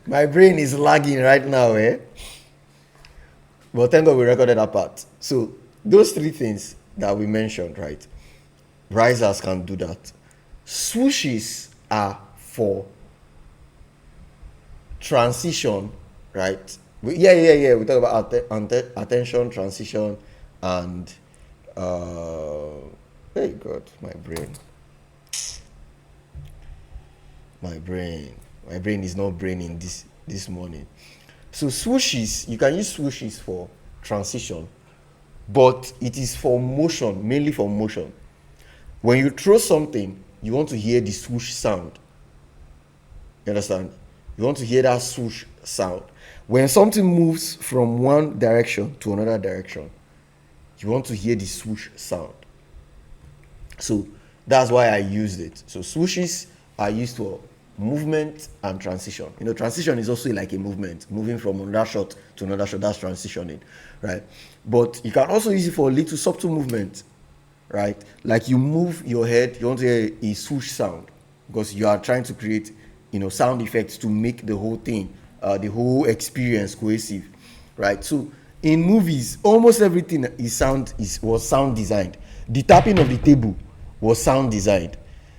My brain is lagging right now, But thank God we recorded that part. So those three things that we mentioned, right? Risers can do that. Swooshes are for transition, right? Yeah. We talk about attention, transition, and hey God, my brain is not braining this morning. So swooshes, you can use swooshes for transition, but it is for motion, mainly for motion. When you throw something, you want to hear the swoosh sound. You understand? You want to hear that swoosh sound. When something moves from one direction to another direction, you want to hear the swoosh sound. So that's why I used it. So swooshes are used for movement and transition. Transition is also like a movement, moving from another shot to another shot. That's transitioning, right? But you can also use it for a little subtle movement, right? Like you move your head, you want to hear a swoosh sound because you are trying to create, sound effects to make the whole thing, the whole experience cohesive, right? So in movies, almost everything was sound designed. The tapping of the table was sound designed.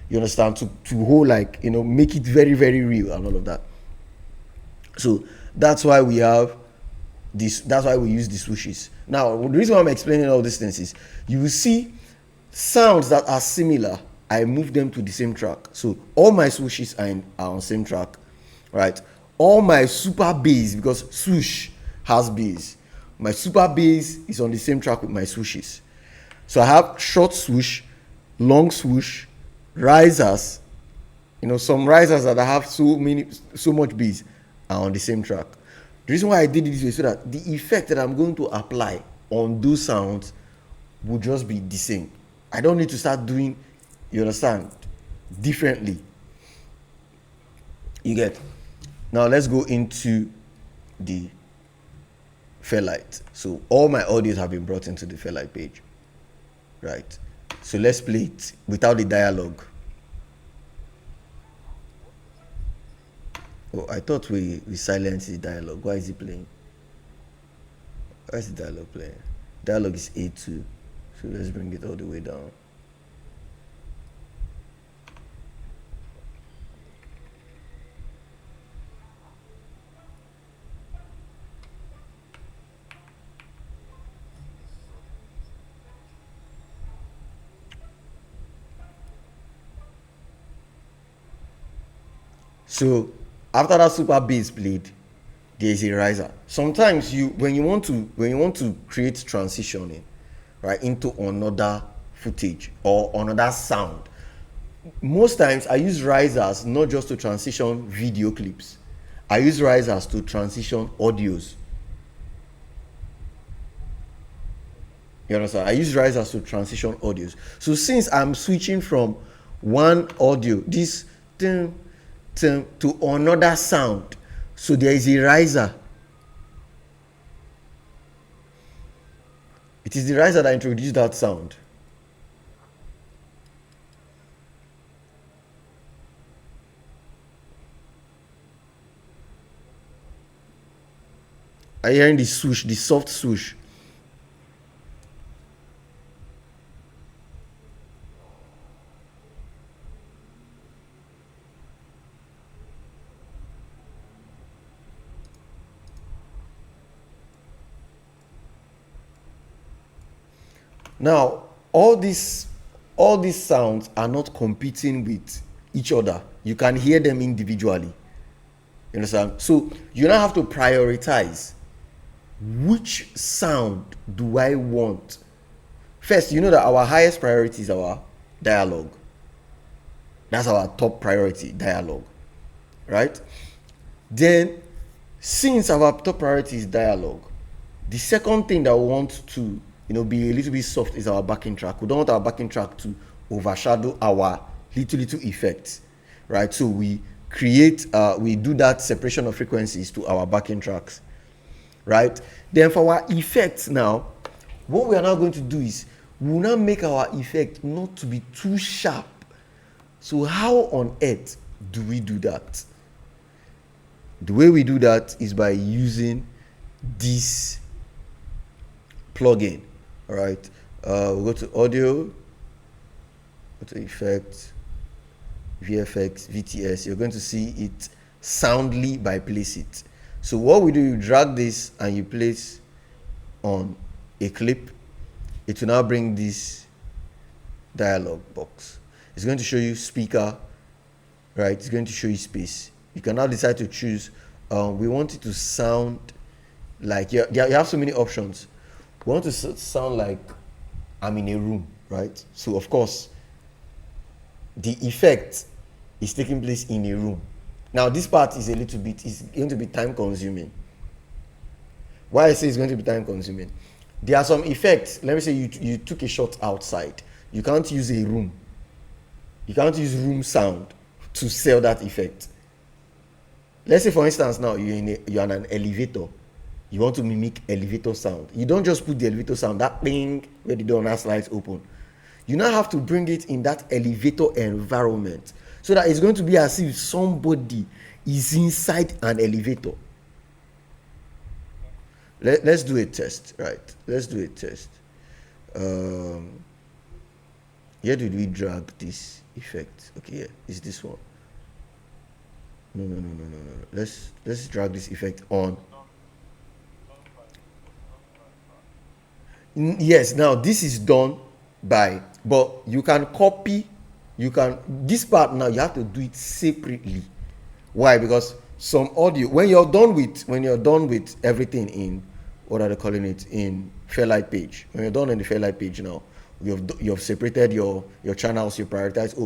You understand? To hold, like, make it very, very real and all of that. So that's why we have this. That's why we use the swooshes. Now, the reason why I'm explaining all these things is you will see sounds that are similar. I move them to the same track. So all my swooshes are on same track, right? All my super bass, because swoosh has bass. My super bass is on the same track with my swooshes. So I have short swoosh, long swoosh, risers. Some risers that I have so much bass are on the same track. The reason why I did it this way, so that the effect that I'm going to apply on those sounds will just be the same. I don't need to start doing, you understand, differently. You get? Now let's go into the Fairlight. So all my audios have been brought into the Fairlight page, right? So let's play it without the dialogue. Oh, I thought we silenced the dialogue. Why is it playing? Why is the dialogue playing? Dialogue is A2. So let's bring it all the way down. So after that super bass played, there is a riser. Sometimes when you want to create transitioning, right, into another footage or another sound, most times I use risers not just to transition video clips. I use risers to transition audios. You understand? I use risers to transition audios. So since I'm switching from one audio, this to another sound, so there is a riser. It is the riser that introduced that sound. Are you hearing the swoosh, the soft swoosh? Now, all these sounds are not competing with each other. You can hear them individually. You understand? So you now have to prioritize which sound do I want. First, you know that our highest priority is our dialogue. That's our top priority, dialogue. Right? Then, since our top priority is dialogue, the second thing that we want to be a little bit soft is our backing track. We don't want our backing track to overshadow our little effects, right? So we do that separation of frequencies to our backing tracks, right? Then for our effects now, what we are now going to do is we will now make our effect not to be too sharp. So how on earth do we do that? The way we do that is by using this plugin. All right, we'll go to audio, go to effects, VFX, VTS. You're going to see it soundly by place it. So what we do, you drag this and you place on a clip. It will now bring this dialog box. It's going to show you speaker, right? It's going to show you space. You can now decide to choose. We want it to sound like you have so many options. We want to sound like I'm in a room, right? So of course, the effect is taking place in a room. Now this part is going to be time consuming. Why I say it's going to be time consuming? There are some effects. Let me say you took a shot outside. You can't use a room. You can't use room sound to sell that effect. Let's say for instance now you're in an elevator. You want to mimic elevator sound. You don't just put the elevator sound, that thing where the door now slides open. You now have to bring it in that elevator environment so that it's going to be as if somebody is inside an elevator. Let's do a test, right? Let's do a test. Where did we drag this effect? Okay, yeah, it's this one. No. Let's drag this effect on. Yes, now this is done by, but you can copy, this part now you have to do it separately. Why? Because some audio, when you're done with everything in, what are they calling it, in Fairlight page, when you're done in the Fairlight page now, you've separated your channels, you prioritize,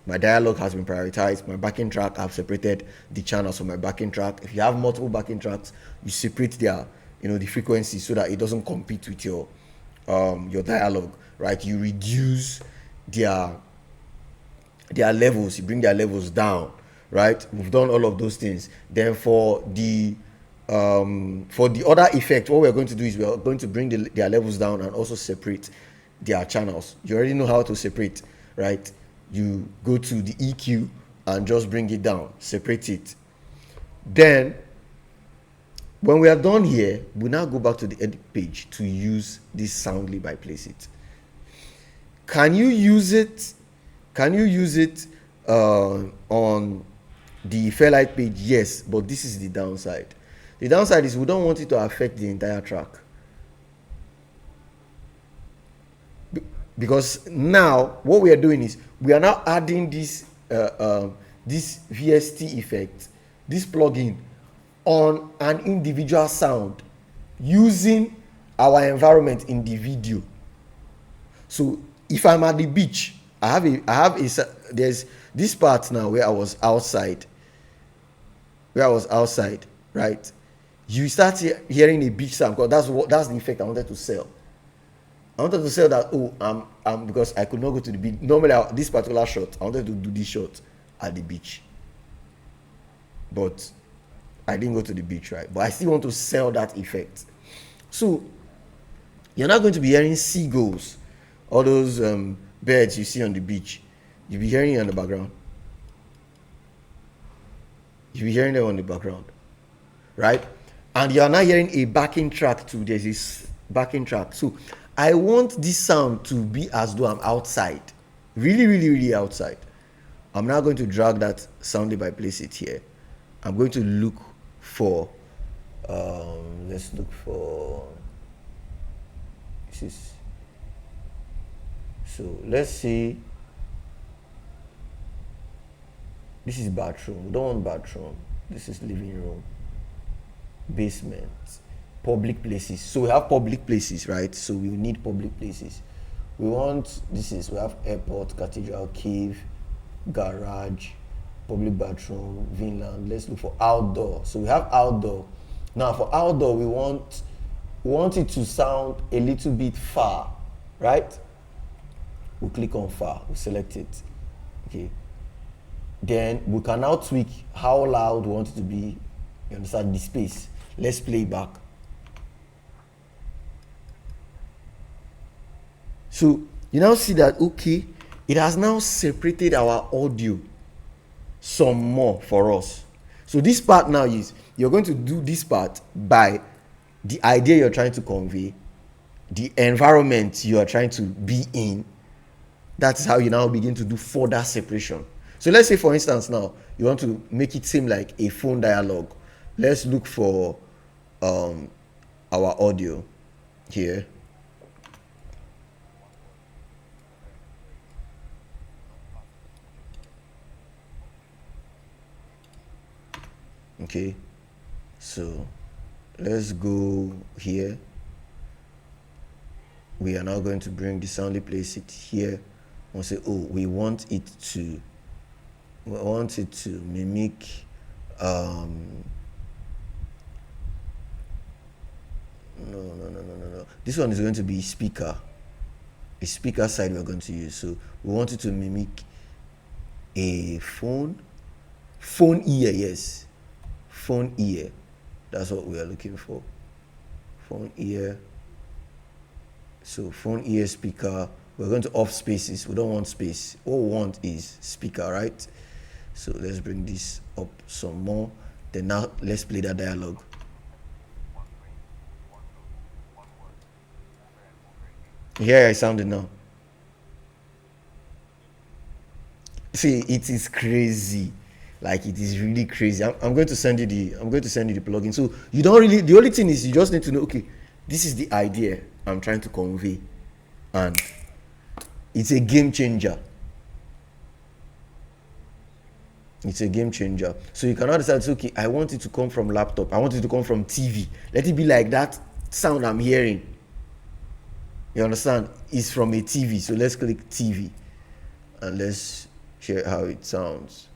my dialogue has been prioritized, my backing track, I've separated the channels for my backing track. If you have multiple backing tracks, you separate their, the frequency so that it doesn't compete with your dialogue, right? You reduce their levels, you bring their levels down, right? We've done all of those things. Then for the other effect, what we're going to do is we're going to bring their levels down and also separate their channels. You already know how to separate, right? You go to the EQ and just bring it down, separate it. Then when we are done here, we now go back to the edit page to use this soundly by place it. Can you use it on the Fairlight page? Yes, but this is the downside. The downside is we don't want it to affect the entire track. Because now what we are doing is we are now adding this VST effect, this plugin, on an individual sound using our environment in the video. So if I'm at the beach, there's this part now where I was outside, right? You start hearing a beach sound, because that's the effect I wanted to sell. I wanted to sell that, because I could not go to the beach. Normally, this particular shot, I wanted to do this shot at the beach. But I didn't go to the beach, right? But I still want to sell that effect. So, you're not going to be hearing seagulls, all those birds you see on the beach. You'll be hearing it in the background. You'll be hearing them on the background, right? And you're now hearing a backing track too. There's this backing track. So, I want this sound to be as though I'm outside. Really, really, really outside. I'm now going to drag that soundly by place it here. I'm going to look for, let's look for, so let's see, this is bathroom. We don't want bathroom. This is living room, basement, public places. So we have public places, right? So we need public places. We have airport, cathedral, cave, garage, public bathroom, Vinland. Let's look for outdoor. So we have outdoor. Now for outdoor, we want it to sound a little bit far, right? We'll click on far, we'll select it. Okay. Then we can now tweak how loud we want it to be. You understand? The space. Let's play back. So you now see that, okay, it has now separated our audio some more for us. So this part now is, you're going to do this part by the idea you're trying to convey, the environment you are trying to be in. That's how you now begin to do further separation. So let's say, for instance, now you want to make it seem like a phone dialogue. Let's look for our audio here. Okay, so let's go here. We are now going to bring the sound, place it here. We'll say, oh, we want it to mimic no. This one is going to be speaker. A speaker side we're going to use. So we want it to mimic a phone ear. Yes, phone ear. That's what we are looking for. Phone ear. So phone ear speaker. We're going to off spaces. We don't want space. What we want is speaker, right? So let's bring this up some more. Then now let's play that dialogue. Here I sounded now. See, it is crazy. Like, it is really crazy. I'm going to send you the plugin. So you don't really, the only thing is you just need to know, okay, this is the idea I'm trying to convey, and it's a game changer. It's a game changer. So you cannot decide, okay, I want it to come from laptop, I want it to come from TV. Let it be like that sound I'm hearing. You understand? It's from a TV. So let's click TV and let's hear how it sounds.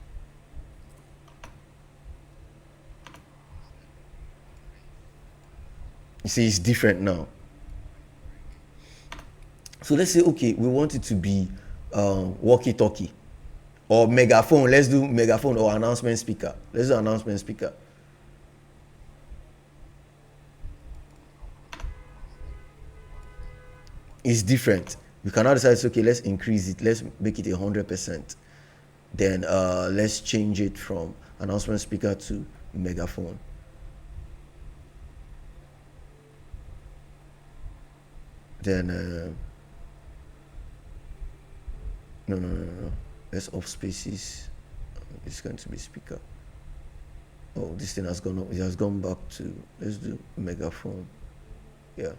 You see, it's different now. So let's say, okay, we want it to be walkie-talkie or megaphone. Let's do megaphone or announcement speaker. Let's do announcement speaker. It's different. We cannot decide, okay, let's increase it. Let's make it 100%. Then let's change it from announcement speaker to megaphone. Then no. Let's off spaces. It's going to be speaker. Oh, this thing has gone up. It has gone back to, let's do megaphone. Yeah.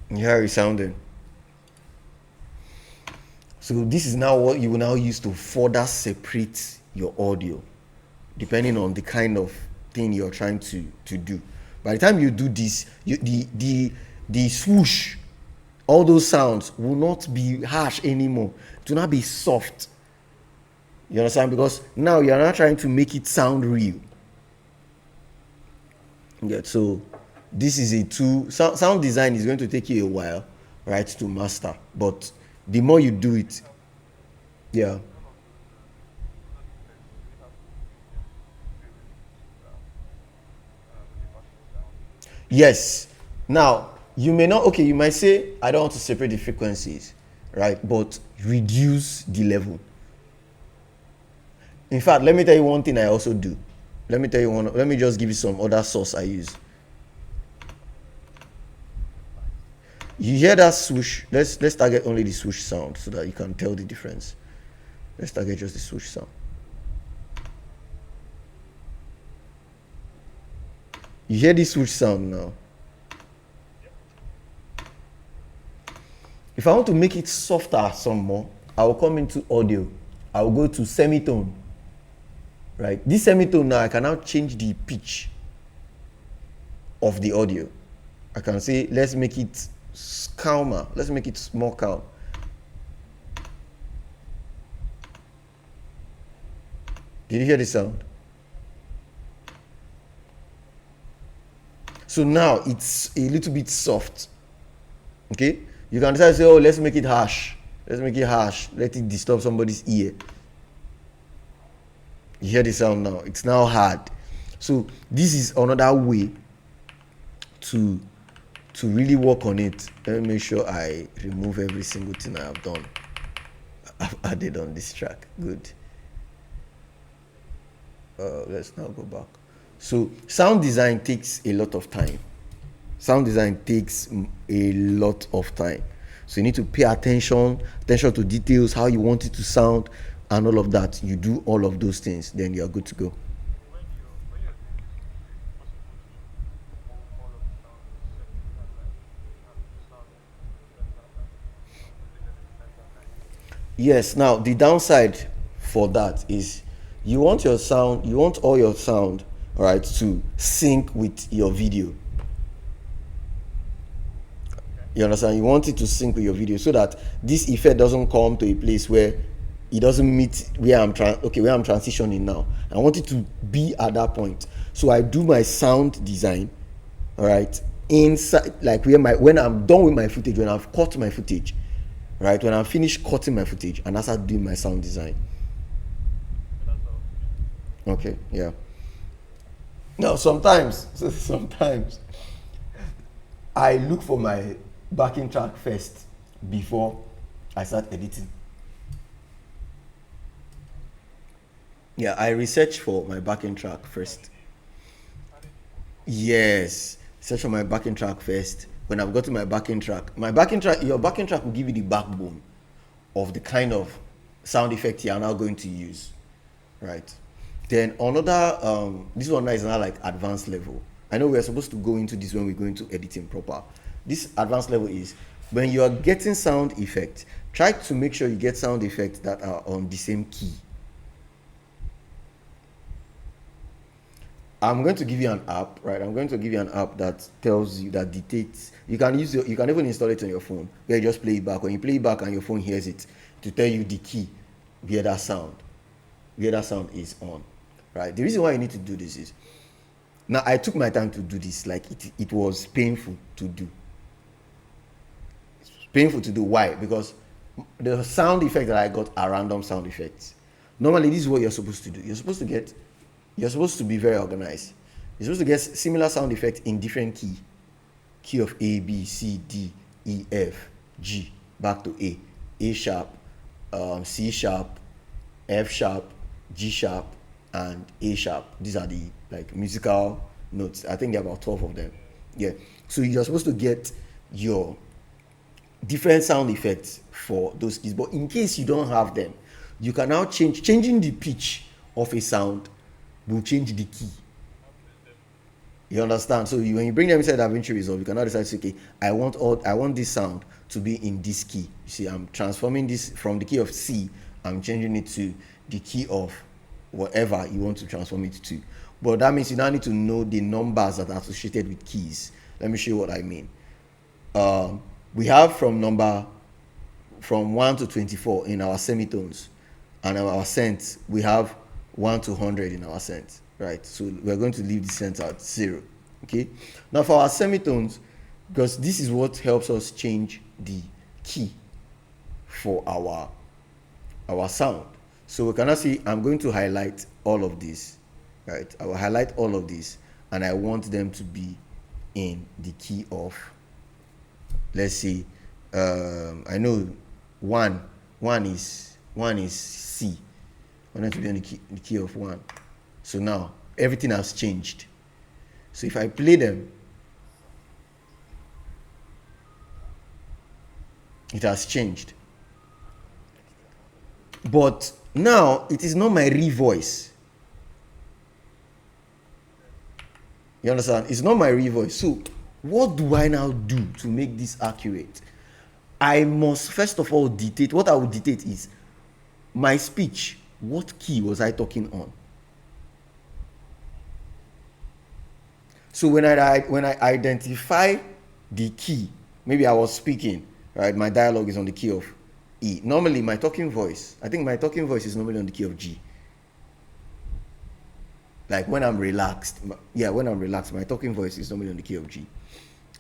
How it's sounding. So this is now what you will now use to further separate your audio, depending on the kind of thing you're trying to do. By the time you do this, the swoosh, all those sounds will not be harsh anymore. It will not be soft. You understand? Because now you're not trying to make it sound real. Yeah, so this is a tool. Sound design is going to take you a while, right, to master. But the more you do it, yeah. Yes. Now, you may not, okay, you might say, I don't want to separate the frequencies, right? But reduce the level. In fact, let me tell you one thing I also do. Let me just give you some other source I use. You hear that swoosh? Let's target only the swoosh sound so that you can tell the difference. Let's target just the swoosh sound. You hear the swoosh sound now. If I want to make it softer some more, I will come into audio. I will go to semitone. Right? This semitone now, I can now change the pitch of the audio. I can say, let's make it calmer. Let's make it more calm. Did you hear the sound? So now it's a little bit soft. Okay? You can decide to say, oh, let's make it harsh. Let's make it harsh. Let it disturb somebody's ear. You hear the sound now. It's now hard. So this is another way to really work on it. Let me make sure I remove every single thing I have done. I've added on this track. Good. Let's now go back. So sound design takes a lot of time. Sound design takes a lot of time. So you need to pay attention to details, how you want it to sound, and all of that. You do all of those things, then you're good to go. When you're doing this, is it possible to remove all of the sound or set it at like have the sound center line or put it at the center line? Yes, now the downside for that is you want all your sound, all right, to sync with your video. Okay. You understand? You want it to sync with your video so that this effect doesn't come to a place where it doesn't meet where I'm transitioning now. I want it to be at that point. So I do my sound design, all right, inside, like when I'm done with my footage, when I've cut my footage, right, when I'm finished cutting my footage, and I start doing my sound design. So that's all. Okay, yeah. Now sometimes I look for my backing track first before I start editing. Yeah, I research for my backing track first. How did you look for? Yes, search for my backing track first. When I've got to your backing track will give you the backbone of the kind of sound effect you are now going to use, right? Then another, this one is now like advanced level. I know we're supposed to go into this when we go into editing proper. This advanced level is when you are getting sound effect, try to make sure you get sound effects that are on the same key. I'm going to give you an app, right? I'm going to give you an app that tells you, that dictates. You can even install it on your phone. Where you just play it back. When you play it back and your phone hears it, to tell you the key where that sound is on, right? The reason why you need to do this is, now I took my time to do this. Like it was painful to do. It's painful to do. Why? Because the sound effect that I got are random sound effects. Normally, this is what you're supposed to do. You're supposed to be very organized. You're supposed to get similar sound effects in different key of A, B, C, D, E, F, G, back to A sharp, C sharp, F sharp, G sharp, and A sharp. These are the like musical notes. I think there are about 12 of them. Yeah. So you're supposed to get your different sound effects for those keys. But in case you don't have them, you can now changing the pitch of a sound will change the key. You understand? So when you bring them inside Davinci Resolve, you can now decide to say, okay, I want this sound to be in this key. You see, I'm transforming this from the key of C, I'm changing it to the key of whatever you want to transform it to. But that means you now need to know the numbers that are associated with keys. Let me show you what I mean. We have from 1 to 24 in our semitones, and our cents we have 1 to 100 in our cents, right? So we're going to leave the cents at 0. Okay. Now for our semitones, because this is what helps us change the key for our sound. So we cannot see, I'm going to highlight all of this, right? I will highlight all of this, and I want them to be in the key of, let's say, I know one is C. I want them to be on the key of 1. So now everything has changed. So if I play them, it has changed. But now it is not my real voice. You understand? It's not my real voice. So what do I now do to make this accurate? I must first of all dictate. What I will dictate is my speech. What key was I talking on? So when I identify the key, maybe I was speaking, right? My dialogue is on the key of E. Normally my talking voice is normally on the key of G. Like when I'm relaxed, my talking voice is normally on the key of G.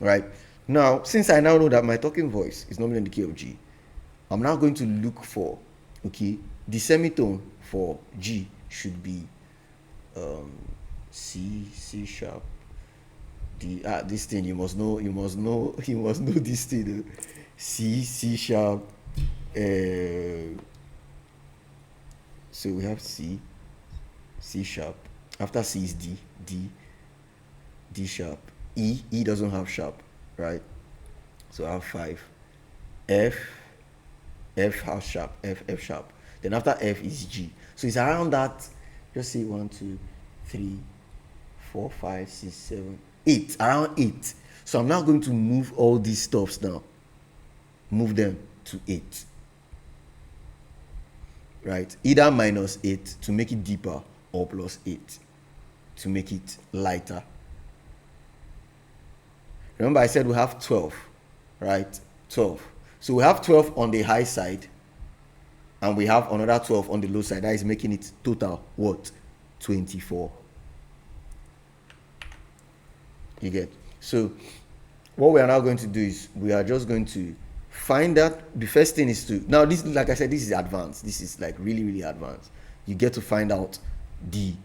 Right? Now, since I now know that my talking voice is normally on the key of G, I'm now going to look for, okay, the semitone for G should be C sharp. This thing you must know this thing. C sharp. So we have C sharp. After C is D sharp, E doesn't have sharp, right? So I have 5. F has sharp, F sharp. Then after F is G. So it's around that, just say 1, 2, 3, 4, 5, 6, 7, 8, around 8. So I'm now going to move all these stuffs now. Move them to 8. Right? Either -8 to make it deeper or +8 to make it lighter. Remember I said we have 12, right? 12. So we have 12 on the high side and we have another 12 on the low side. That is making it total what? 24. You get? So what we are now going to do is we are just going to find that. The first thing is to, now this, like I said, this is advanced. This is like really, really advanced. You get to find out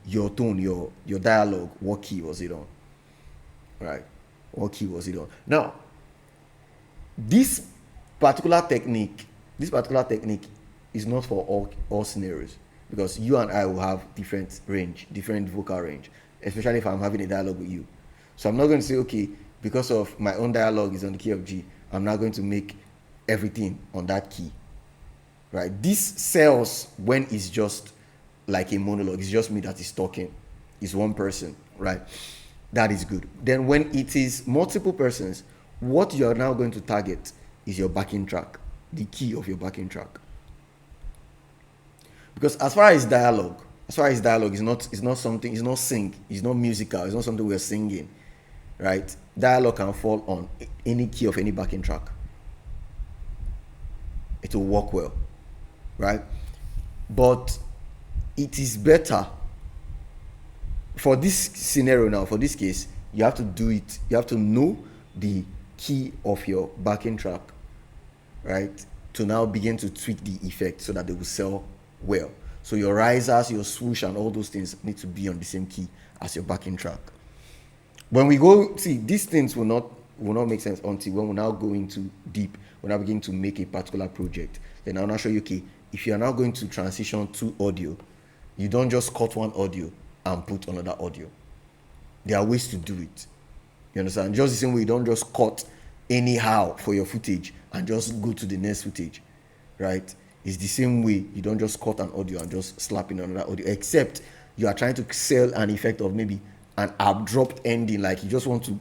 your tone, your dialogue, what key was it on, right? What key was it on? Now, this particular technique is not for all scenarios, because you and I will have different vocal range, especially if I'm having a dialogue with you. So I'm not going to say, okay, because of my own dialogue is on the key of G, I'm not going to make everything on that key, right? This sells when it's just like a monologue. It's just me that is talking. It's one person, right? That is good. Then when it is multiple persons, what you are now going to target is your backing track, the key of your backing track. Because as far as dialogue is not something, it's not sing, it's not musical, it's not something we're singing, right? Dialogue can fall on any key of any backing track. It will work well, right? But it is better for this scenario now, for this case, you have to do it, you have to know the key of your backing track, right? To now begin to tweak the effect so that they will sell well. So your risers, your swoosh, and all those things need to be on the same key as your backing track. When we go, see, these things will not make sense until when we now go into deep, when I begin to make a particular project. Then I'll now show you, okay, if you are now going to transition to audio, you don't just cut one audio and put another audio. There are ways to do it. You understand? Just the same way you don't just cut anyhow for your footage and just go to the next footage, right? It's the same way you don't just cut an audio and just slap in another audio, except you are trying to sell an effect of maybe an abrupt ending, like you just want to,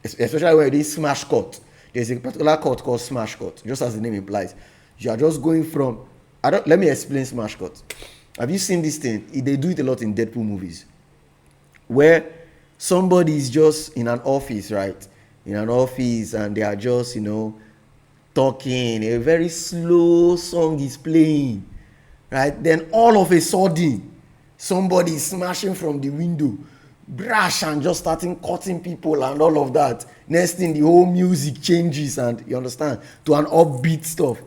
especially when you smash cut. There's a particular cut called smash cut, just as the name implies. You are just going from, let me explain smash cut. Have you seen this thing? They do it a lot in Deadpool movies, where somebody is just in an office, right? In an office, and they are just, talking. A very slow song is playing, right? Then all of a sudden, somebody is smashing from the window, brash, and just starting cutting people and all of that. Next thing, the whole music changes, and you understand, to an upbeat stuff.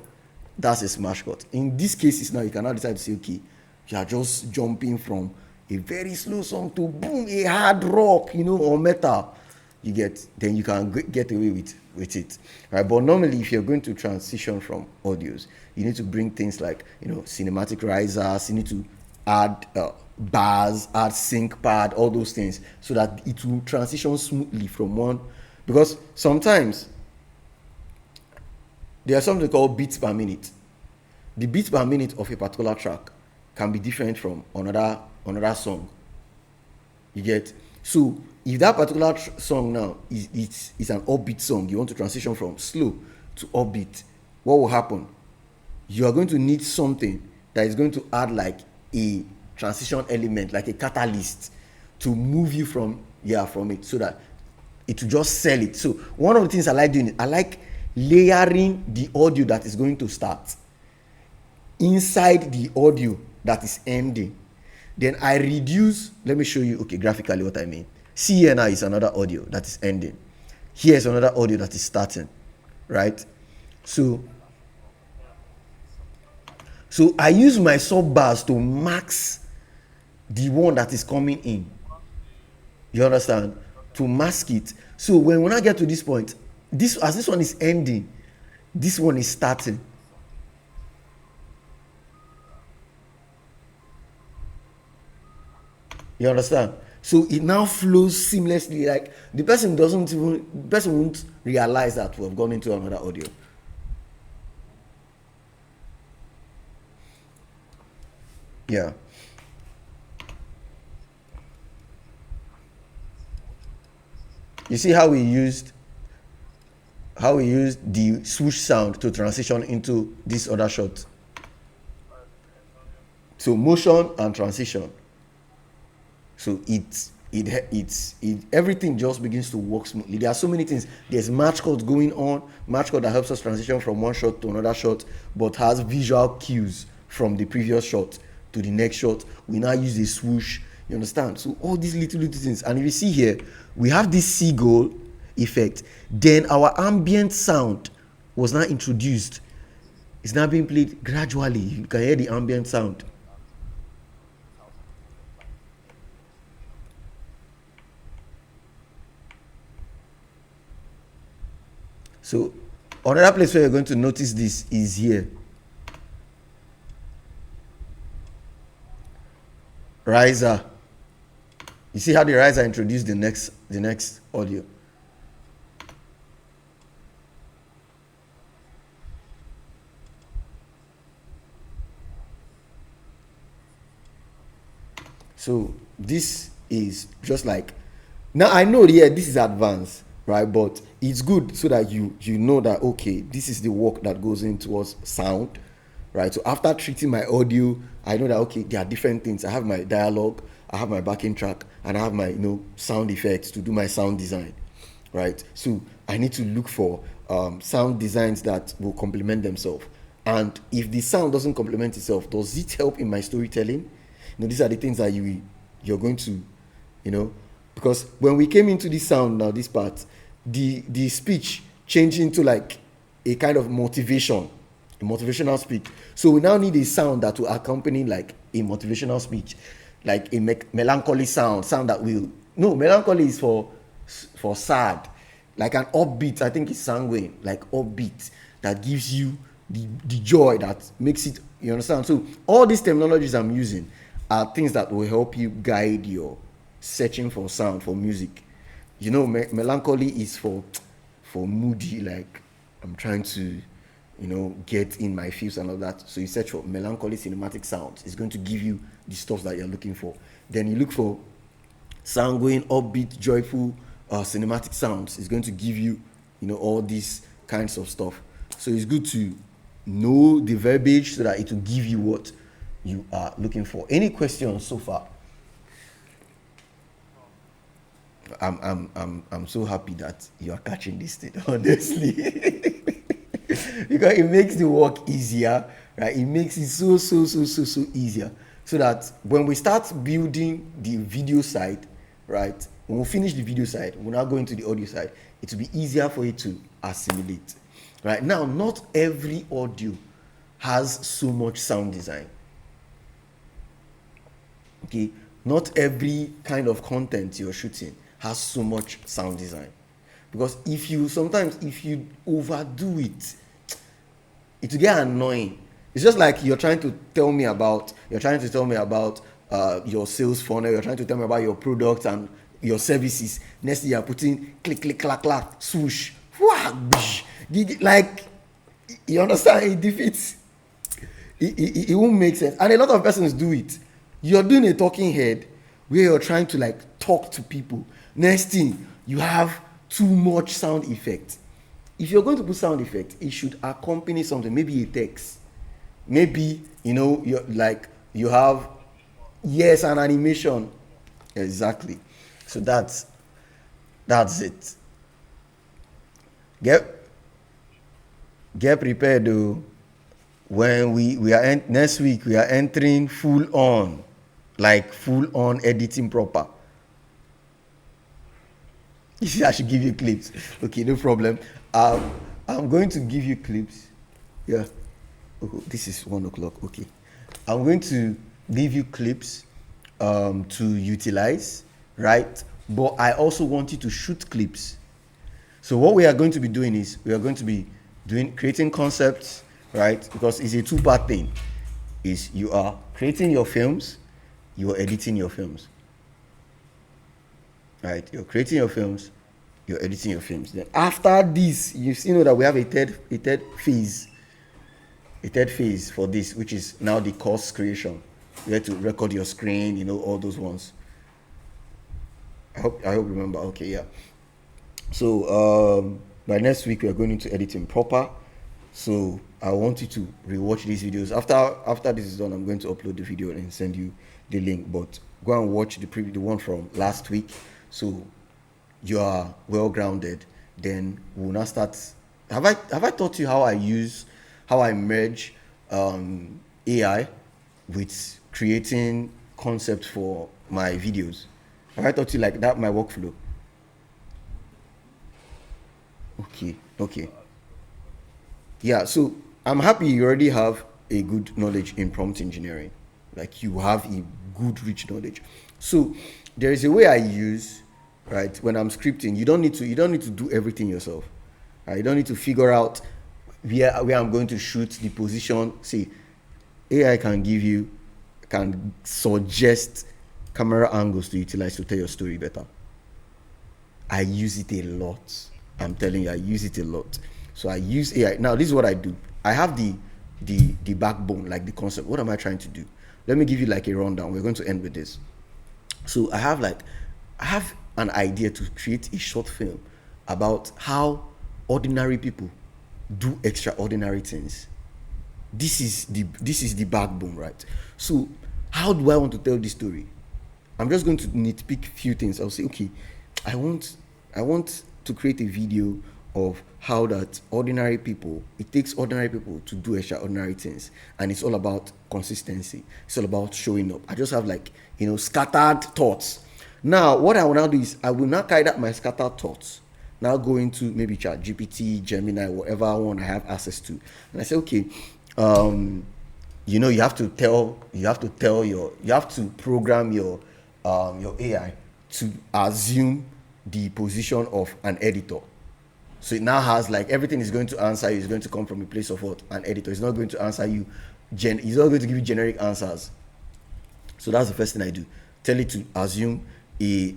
That's a smash cut. In these cases now, you can now decide to say, okay, you are just jumping from a very slow song to boom, a hard rock, or metal. You get, then you can get away with it, right? But normally, if you're going to transition from audios, you need to bring things like, cinematic risers. You need to add bars, add sync pad, all those things, so that it will transition smoothly from one. Because sometimes there are something called beats per minute. The beats per minute of a particular track can be different from another song. You get? So if that particular song now is an upbeat song, you want to transition from slow to upbeat, what will happen? You are going to need something that is going to add like a transition element, like a catalyst, to move you from it, so that it will just sell it. So one of the things I like doing, I like layering the audio that is going to start inside the audio that is ending. Then I reduce, let me show you, okay, graphically what I mean. See here now is another audio that is ending. Here is another audio that is starting, right? So I use my sub bars to max the one that is coming in. You understand? To mask it. So when I get to this point, as this one is ending, this one is starting. You understand? So it now flows seamlessly. Like the person won't realize that we have gone into another audio. Yeah. You see how we used the swoosh sound to transition into this other shot. So motion and transition. So it everything just begins to work smoothly. There are so many things. There's match cut going on, match cut that helps us transition from one shot to another shot, but has visual cues from the previous shot to the next shot. We now use a swoosh. You understand? So all these little things. And if you see here, we have this seagull effect. Then our ambient sound was now introduced. It's now being played gradually. You can hear the ambient sound. So another place where you're going to notice this is here. Riser. You see how the riser introduced the next audio. So this is just like, now I know, yeah, this is advanced, right? But it's good so that you know that, okay, this is the work that goes into us sound, right? So after treating my audio, I know that, okay, there are different things. I have my dialogue, I have my backing track, and I have my sound effects to do my sound design, right? So I need to look for sound designs that will complement themselves. And if the sound doesn't complement itself, does it help in my storytelling? These are the things that you're going to, because when we came into this sound now, this part, the speech changed into like a kind of motivational speech. So we now need a sound that will accompany like a motivational speech, like a melancholy sound that will, no, melancholy is for sad, like an upbeat. I think it's sanguine, like upbeat that gives you the joy that makes it, you understand? So all these terminologies I'm using are things that will help you guide your searching for sound for music. Melancholy is for moody, like I'm trying to get in my feels and all that. So you search for melancholy cinematic sounds. It's going to give you the stuff that you're looking for. Then you look for sanguine, upbeat, joyful cinematic sounds. It's going to give you all these kinds of stuff. So it's good to know the verbiage so that it will give you what you are looking for. Any questions so far? I'm so happy that you are catching this thing, honestly. Because it makes the work easier, right? It makes it so easier. So that when we start building the video side, right? When we finish the video side, we're now going to the audio side. It will be easier for you to assimilate. Right now, not every audio has so much sound design. Okay, not every kind of content you're shooting has so much sound design, because if you overdo it, it will get annoying. It's just like you're trying to tell me about your sales funnel. You're trying to tell me about your products and your services. Next thing you're putting click click clack clack swoosh, like, you understand? It defeats. It won't make sense, and a lot of persons do it. You're doing a talking head where you're trying to like talk to people. Next thing, you have too much sound effect. If you're going to put sound effect, it should accompany something, maybe a text. Maybe, you have, yes, an animation. Exactly. So that's it. Get prepared though. When we are next week, we are entering full on editing proper. You see, I should give you clips. Okay, no problem. I'm going to give you clips. Yeah. Oh, this is 1 o'clock. Okay. I'm going to give you clips to utilize, right? But I also want you to shoot clips. So what we are going to be doing is we are going to be creating concepts, right? Because it's a two-part thing. Is you are creating your films, you are editing your films. right? You're creating your films, you're editing your films. Then after this, you see know that we have a third phase for this, which is now the course creation. You have to record your screen, all those ones. I hope you remember. Okay, yeah. So by next week we are going into editing proper. So I want you to rewatch these videos. After this is done, I'm going to upload the video and send you the link. But go and watch the one from last week. So you are well grounded. Then we'll now start. Have I taught you how I merge AI with creating concepts for my videos? Have I taught you like that my workflow? Okay, okay. Yeah, so I'm happy you already have a good knowledge in prompt engineering. Like you have a good rich knowledge. So there is a way I use, right, when I'm scripting, you don't need to do everything yourself. Right? You don't need to figure out where I'm going to shoot the position. See, AI can suggest camera angles to utilize to tell your story better. I use it a lot. I'm telling you, I use it a lot. So I use AI. Now, this is what I do. I have the backbone, like the concept. What am I trying to do? Let me give you like a rundown. We're going to end with this. So I have an idea to create a short film about how ordinary people do extraordinary things. This is the backbone, right? So how do I want to tell this story? I'm just going to nitpick few things. I'll say, okay, I want to create a video of how that ordinary people, it takes ordinary people to do extraordinary things, and it's all about consistency. It's all about showing up. I just have like scattered thoughts. Now, what I will now do is I will now carry that my scattered thoughts. Now go into maybe Chat GPT, Gemini, whatever one I have access to, and I say, okay, um, you have to program your AI to assume the position of an editor. So it now has like everything is going to answer you is going to come from a place of what? An editor. It's not going to answer you it's not going to give you generic answers. So that's the first thing I do. Tell it to assume the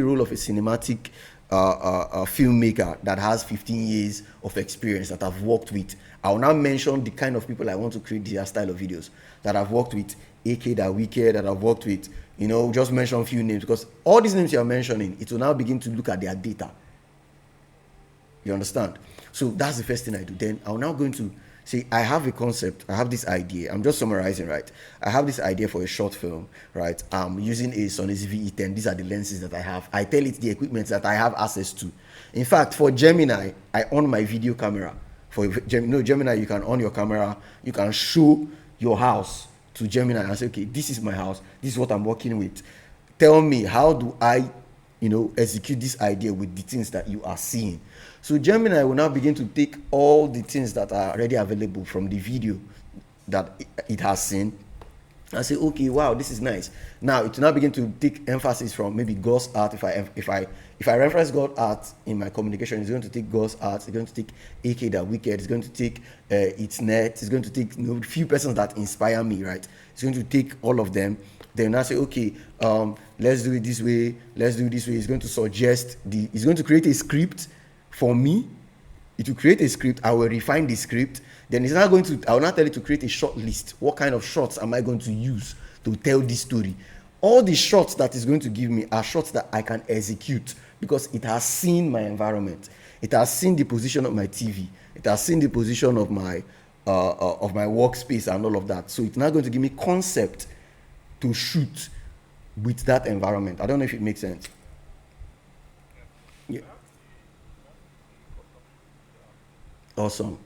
role of a cinematic filmmaker that has 15 years of experience that I've worked with. I will now mention the kind of people I want to create their style of videos that I've worked with, AK that Wicked that I've worked with. Just mention a few names because all these names you are mentioning, it will now begin to look at their data. You understand? So that's the first thing I do. Then I'm now going to say, I have a concept, I have this idea. I'm just summarizing, right? I have this idea for a short film, right? I'm using a Sony ZV-E10. These are the lenses that I have. I tell it the equipment that I have access to. In fact, for Gemini, I on my video camera. Gemini, you can on your camera, you can show your house to Gemini and say, okay, this is my house, this is what I'm working with. Tell me, how do I execute this idea with the things that you are seeing? So Gemini will now begin to take all the things that are already available from the video that it has seen and say, okay, wow, this is nice. Now it will now begin to take emphasis from maybe God's art. If I reference God's art in my communication, it's going to take God's art. It's going to take AK that Wicked. It's going to take It's Net. It's going to take few persons that inspire me, right? It's going to take all of them. Then I say, okay, let's do it this way. Let's do it this way. It's going to suggest it's going to create a script for me. It will create a script. I will refine the script. Then I will not tell it to create a short list. What kind of shots am I going to use to tell this story? All the shots that is going to give me are shots that I can execute because it has seen my environment. It has seen the position of my TV. It has seen the position of my workspace and all of that. So it's now going to give me concept to shoot with that environment. I don't know if it makes sense. Yeah. Awesome.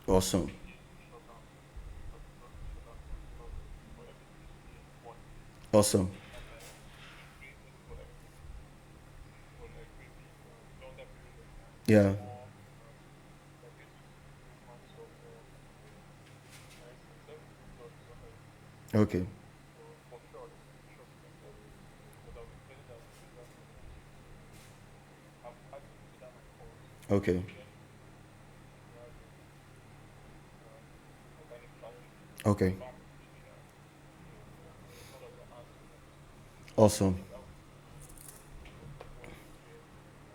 Awesome. Awesome. Yeah. Okay. Okay. Okay. Awesome. So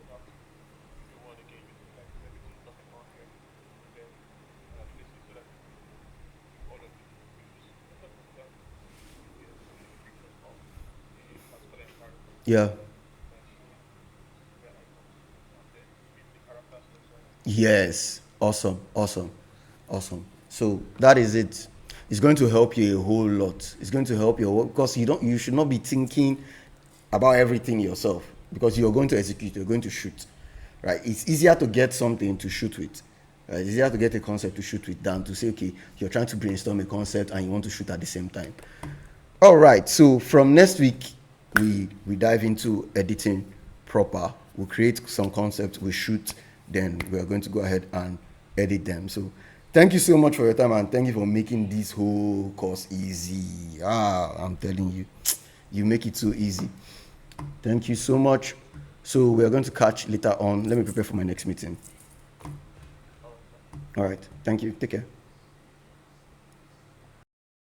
that would one again. That video one again using like everything we're talking about here, and then place it so that you can view all of the videos. On top of that, you can take pictures of a particular environment Yeah. by showing square icons, and then fit the characters inside. Yes. Awesome. Awesome. Awesome. So that is it. It's going to help you a whole lot. It's going to help you because you should not be thinking about everything yourself because you're going to execute, you're going to shoot. Right? It's easier to get something to shoot with. Right? It's easier to get a concept to shoot with than to say, okay, you're trying to brainstorm a concept and you want to shoot at the same time. All right. So from next week, we dive into editing proper. We'll create some concepts, we shoot, then we are going to go ahead and edit them. So thank you so much for your time and thank you for making this whole course easy. I'm telling you, you make it so easy. Thank you so much. So we are going to catch later on. Let me prepare for my next meeting. All right, sir. All right. Thank you. Take care.